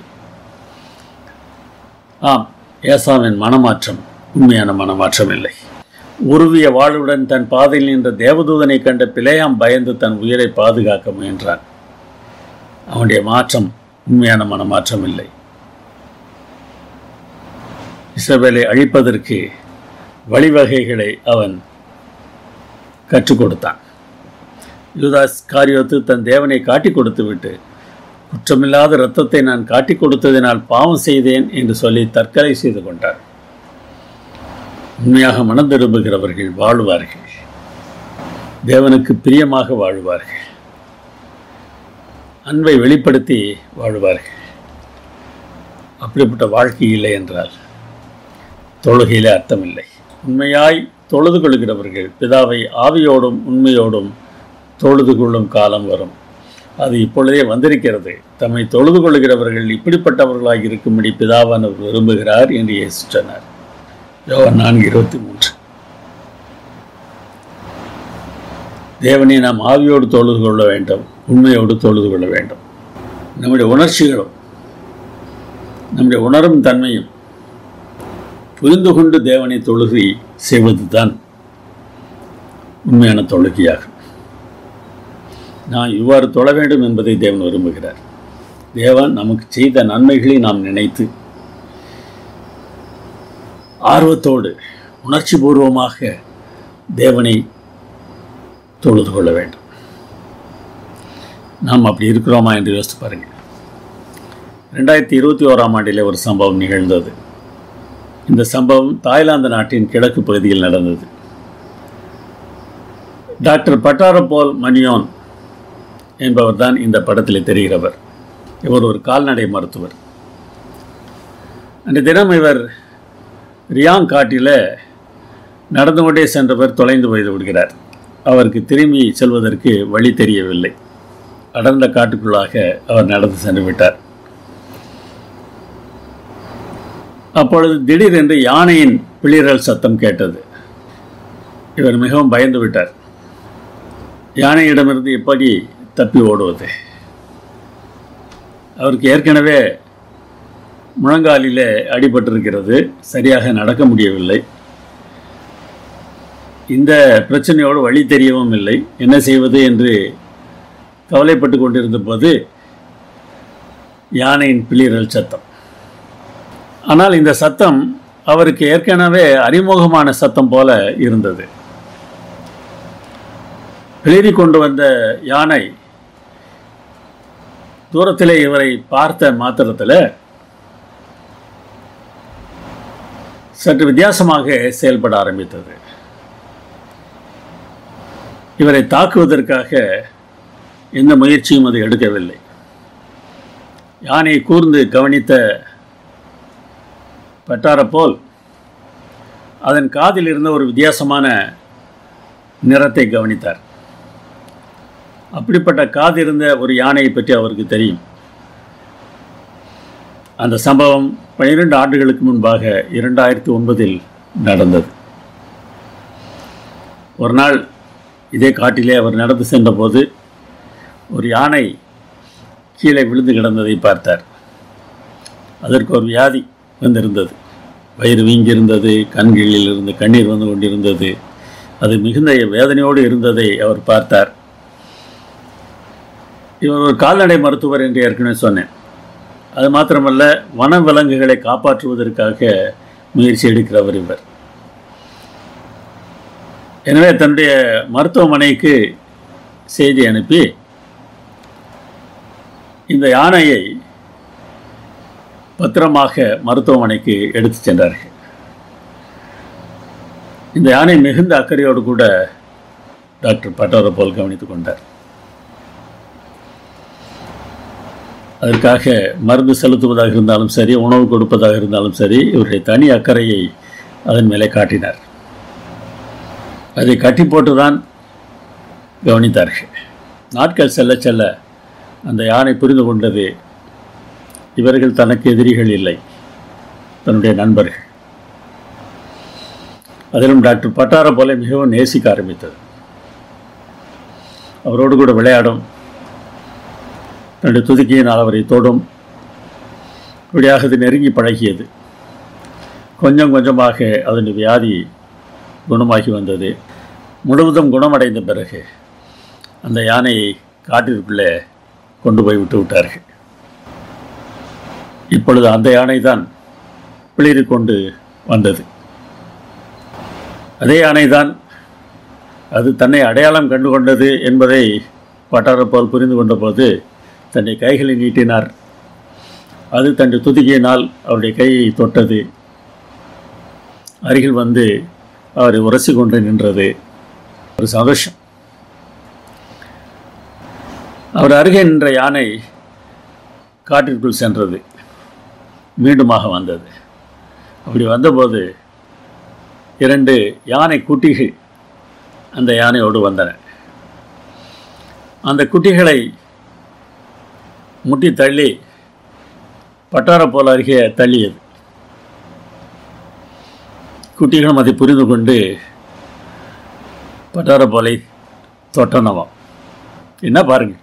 ஆம், ஏசாவின் மனமாற்றம் உண்மையான மனமாற்றம் இல்லை. உருவிய வாளுடன் தன் பாதையில் நின்ற தேவதூதனை கண்ட பிலேயாம் பயந்து தன் உயிரை பாதுகாக்க முயன்றான். அவனுடைய மாற்றம் உண்மையான மனமாற்றம் இல்லை. இஸ்ரவேலை அழிப்பதற்கு வழிவகைகளை அவன் கற்றுக் கொடுத்தான். யூதாஸ் காரியோத்து தன் தேவனை காட்டிக் கொடுத்து விட்டு, குற்றமில்லாத இரத்தத்தை நான் காட்டிக் கொடுத்ததினால் பாவம் செய்தேன் என்று சொல்லி தற்கொலை செய்து கொண்டார். உண்மையாக மனம் திரும்புகிறவர்கள் வாழுவார்கள், தேவனுக்கு பிரியமாக வாழுவார்கள், அன்பை வெளிப்படுத்தி வாழுவார்கள். அப்படிப்பட்ட வாழ்க்கை இல்லை என்றால் தொழுகையிலே அர்த்தமில்லை. உண்மையாய் தொழுது கொள்கிறவர்கள் பிதாவை ஆவியோடும் உண்மையோடும் தொழுது கொள்ளும் காலம் வரும். அது இப்பொழுதே வந்திருக்கிறது. தம்மை தொழுது கொள்கிறவர்கள் இப்படிப்பட்டவர்களாக இருக்கும்படி பிதாவானவர் விரும்புகிறார் என்று இயேசு சொன்னார். யோவான் 4:23. தேவனை நாம் ஆவியோடு தொழுது கொள்ள வேண்டும், உண்மையோடு தொழுது கொள்ள வேண்டும். நம்முடைய உணர்ச்சிகளும் நம்முடைய உணரும் தன்மையும் புரிந்து கொண்டு தேவனை தொழுகை செய்வது தான் உண்மையான தொழுகையாகும். நான் இவ்வாறு தொழ வேண்டும் என்பதை தேவன் விரும்புகிறார். தேவன் நமக்கு செய்த நன்மைகளை நாம் நினைத்து ஆர்வத்தோடு உணர்ச்சி பூர்வமாக தேவனை தொழுது கொள்ள வேண்டும். நாம் அப்படி இருக்கிறோமா என்று யோசித்து பாருங்கள். 2021ஆம் ஆண்டிலே ஒரு சம்பவம் நிகழ்ந்தது. இந்த சம்பவம் தாய்லாந்து நாட்டின் கிழக்கு பகுதியில் நடந்தது. டாக்டர் பட்டாரபோல் மணியோன் என்பவர் தான் இந்த படத்தில் தெரிகிறவர். இவர் ஒரு கால்நடை மருத்துவர். அந்த தினம் இவர் ரியாங் காட்டில் நடந்து கொண்டே சென்றவர் தொலைந்து போய்து விடுகிறார். அவருக்கு திரும்பி செல்வதற்கு வழி தெரியவில்லை. அடர்ந்த காட்டுக்குள்ளாக அவர் நடந்து சென்று விட்டார். அப்பொழுது திடீரென்று யானையின் பிளிரல் சத்தம் கேட்டது. இவர் மிகவும் பயந்து விட்டார். யானையிடமிருந்து எப்படி தப்பி ஓடுவது? அவருக்கு ஏற்கனவே முழங்காலிலே அடிபட்டிருக்கிறது, சரியாக நடக்க முடியவில்லை. இந்த பிரச்சனையோடு வழி தெரியவும் இல்லை. என்ன செய்வது என்று கவலைப்பட்டு கொண்டிருந்த போது யானையின் பிளிரல் சத்தம். ஆனால் இந்த சத்தம் அவருக்கு ஏற்கனவே அறிமுகமான சத்தம் போல இருந்தது. பிளிரி கொண்டு வந்த யானை தூரத்திலே இவரை பார்த்த மாத்திரத்தில் சற்று வித்தியாசமாக செயல்பட ஆரம்பித்தது. இவரை தாக்குவதற்காக எந்த முயற்சியும் அது எடுக்கவில்லை. யானையை கூர்ந்து கவனித்த பட்டாரப்போல் அதன் காதில் இருந்த ஒரு வித்தியாசமான நிறத்தை கவனித்தார். அப்படிப்பட்ட காது இருந்த ஒரு யானையை பற்றி அவருக்கு தெரியும். அந்த சம்பவம் 12 ஆண்டுகளுக்கு முன்பாக 2009 நடந்தது. ஒரு நாள் இதே காட்டிலே அவர் நடந்து சென்றபோது ஒரு யானை கீழே விழுந்து கிடந்ததை பார்த்தார். அதற்கு ஒரு வியாதி வந்திருந்தது. வயிறு வீங்கியிருந்தது, கண்களில் இருந்து கண்ணீர் வந்து கொண்டிருந்தது. அது மிகுந்த வேதனையோடு இருந்ததை அவர் பார்த்தார். இவர் ஒரு கால்நடை மருத்துவர் என்று ஏற்கனவே சொன்னேன். அது மாத்திரமல்ல, வனவிலங்குகளை காப்பாற்றுவதற்காக முயற்சி எடுக்கிறவர் இவர். எனவே தன்னுடைய மருத்துவமனைக்கு செய்தி அனுப்பி இந்த யானையை பத்திரமாக மருத்துவமனைக்கு எடுத்து சென்றார்கள். இந்த யானை மிகுந்த அக்கறையோடு கூட டாக்டர் பட்டாரப்போல் கவனித்துக் கொண்டார். அதற்காக மருந்து செலுத்துவதாக இருந்தாலும் சரி, உணவு கொடுப்பதாக இருந்தாலும் சரி, இவருடைய தனி அக்கறையை அதன் மேலே காட்டினார். அதை கட்டி போட்டுதான் கவனித்தார்கள். நாட்கள் செல்ல செல்ல அந்த யானை புரிந்து கொண்டது, இவர்கள் தனக்கு எதிரிகள் இல்லை, தன்னுடைய நண்பர்கள். அதிலும் டாக்டர் பட்டாரப்போலை மிகவும் நேசிக்க ஆரம்பித்தது. அவரோடு கூட விளையாடும், தன்னுடைய துதிக்கையினால் அவரை தொடும். இப்படியாக அது நெருங்கி பழகியது. கொஞ்சம் கொஞ்சமாக அதனுடைய வியாதி குணமாகி வந்தது. முழுவதும் குணமடைந்த பிறகு அந்த யானையை காட்டிற்குள்ளே கொண்டு போய் விட்டு விட்டார்கள். இப்பொழுது அந்த யானை தான் பிளிரி கொண்டு வந்தது. அதே யானை தான் அது தன்னை அடையாளம் கண்டு கொண்டது என்பதை பட்டாரப்போல் புரிந்து கொண்ட போது தன்னுடைய கைகளை நீட்டினார். அது தன்னுடைய துதிக்கையினால் அவருடைய கையை தொட்டது. அருகில் வந்து அவரை உரசி கொண்டு நின்றது. ஒரு சந்தோஷம். அவர் அருகே நின்ற யானை காட்டிற்குள் சென்றது. மீண்டுமாக வந்தது. அப்படி வந்தபோது 2 யானை குட்டிகள் அந்த யானையோடு வந்தன. அந்த குட்டிகளை முட்டி தள்ளி பட்டாரப்போல் அருகே தள்ளியது. குட்டிகளும் அதை புரிந்து கொண்டு பட்டாரப்போலை தொட்டனவாம். என்ன பாருங்கள்,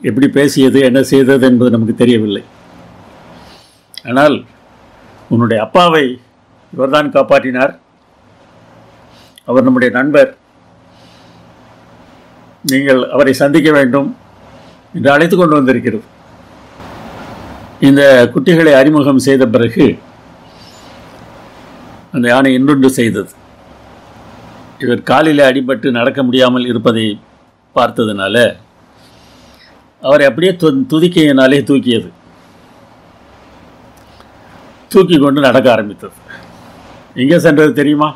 எப்படி பேசியது, என்ன செய்தது என்பது நமக்கு தெரியவில்லை. ஆனால் உன்னுடைய அப்பாவை இவர்தான் காப்பாற்றினார், அவர் நம்முடைய நண்பர், நீங்கள் அவரை சந்திக்க வேண்டும் என்று அழைத்து கொண்டு வந்திருக்கிறது. இந்த குட்டிகளை அறிமுகம் செய்த பிறகு அந்த யானை இன்னொன்று செய்தது. இவர் காலில் அடிபட்டு நடக்க முடியாமல் இருப்பதை பார்த்ததுனால அவரை அப்படியே துதிக்கையினாலே தூக்கியது. தூக்கி கொண்டு நடக்க ஆரம்பித்தது. எங்கே சென்றது தெரியுமா?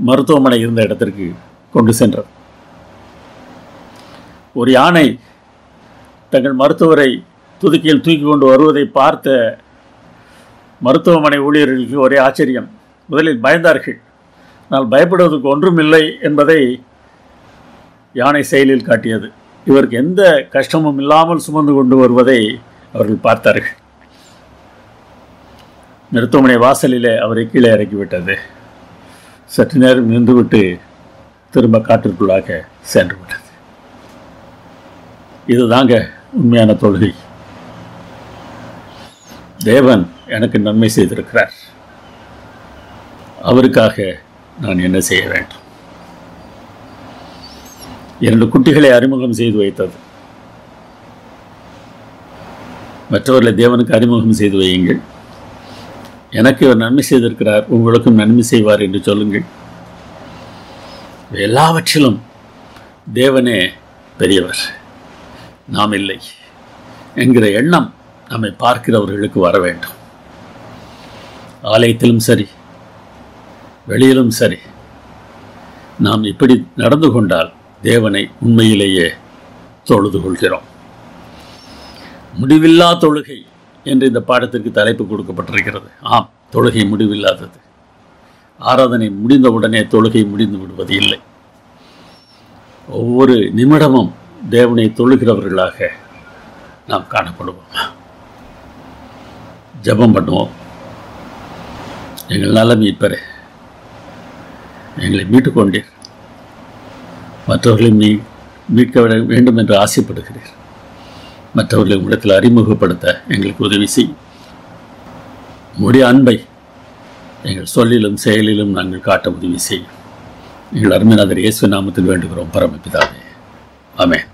மருத்துவமனை இருந்த இடத்திற்கு கொண்டு சென்றது. ஒரு யானை தங்கள் மருத்துவரை துதிக்கையில் தூக்கி கொண்டு வருவதை பார்த்த மருத்துவமனை ஊழியர்களுக்கு ஒரே ஆச்சரியம். முதலில் பயந்தார்கள். ஆனால் பயப்படுவதற்கு ஒன்றுமில்லை என்பதை யானை செயலில் காட்டியது. இவருக்கு எந்த கஷ்டமும் இல்லாமல் சுமந்து கொண்டு வருவதை அவர்கள் பார்த்தார்கள். மருத்துவமனை வாசலிலே அவரை கீழே இறக்கிவிட்டது. சற்று நேரம் நின்றுவிட்டு திரும்ப காட்டிற்குள்ளாக சென்று விட்டது. இதுதாங்க உண்மையான தொழுகை. தேவன் எனக்கு நன்மை செய்திருக்கிறார், அவருக்காக நான் என்ன செய்ய வேண்டும்? 2 குட்டிகளை அறிமுகம் செய்து வைத்தது. மற்றவர்களை தேவனுக்கு அறிமுகம் செய்து வையுங்கள். எனக்கு இவர் நன்மை செய்திருக்கிறார், உங்களுக்கும் நன்மை செய்வார் என்று சொல்லுங்கள். எல்லாவற்றிலும் தேவனே பெரியவர், நாம் இல்லை என்கிற எண்ணம் நம்மை பார்க்கிறவர்களுக்கு வர வேண்டும். ஆலயத்திலும் சரி, வெளியிலும் சரி, நாம் இப்படி நடந்து கொண்டால் தேவனை உண்மையிலேயே தொழுது கொள்கிறோம். முடிவில்லா தொழுகை என்று இந்த பாடத்திற்கு தலைப்பு கொடுக்கப்பட்டிருக்கிறது. ஆம், தொழுகை முடிவில்லாதது. ஆராதனை முடிந்தவுடனே தொழுகை முடிந்து விடுவது இல்லை. ஒவ்வொரு நிமிடமும் தேவனை தொழுகிறவர்களாக நாம் காணப்படுவோம். ஜெபம் பண்ணுவோம். எங்கள் நல்ல மீட்பரே, எங்களை மீட்டுக்கொண்டீர். மற்றவர்களை மீட்க வேண்டும் என்று ஆசைப்படுகிறீர். மற்றவர்களை உங்களிடத்தில் அறிமுகப்படுத்த எங்களுக்கு உதவி செய்யும். உம்முடைய அன்பை எங்கள் சொல்லிலும் செயலிலும் நாங்கள் காட்ட உதவி செய்யும். எங்கள் அருமைநாதர் இயேசு நாமத்தில் வேண்டுகிறோம் பரமபிதாவே. ஆமென்.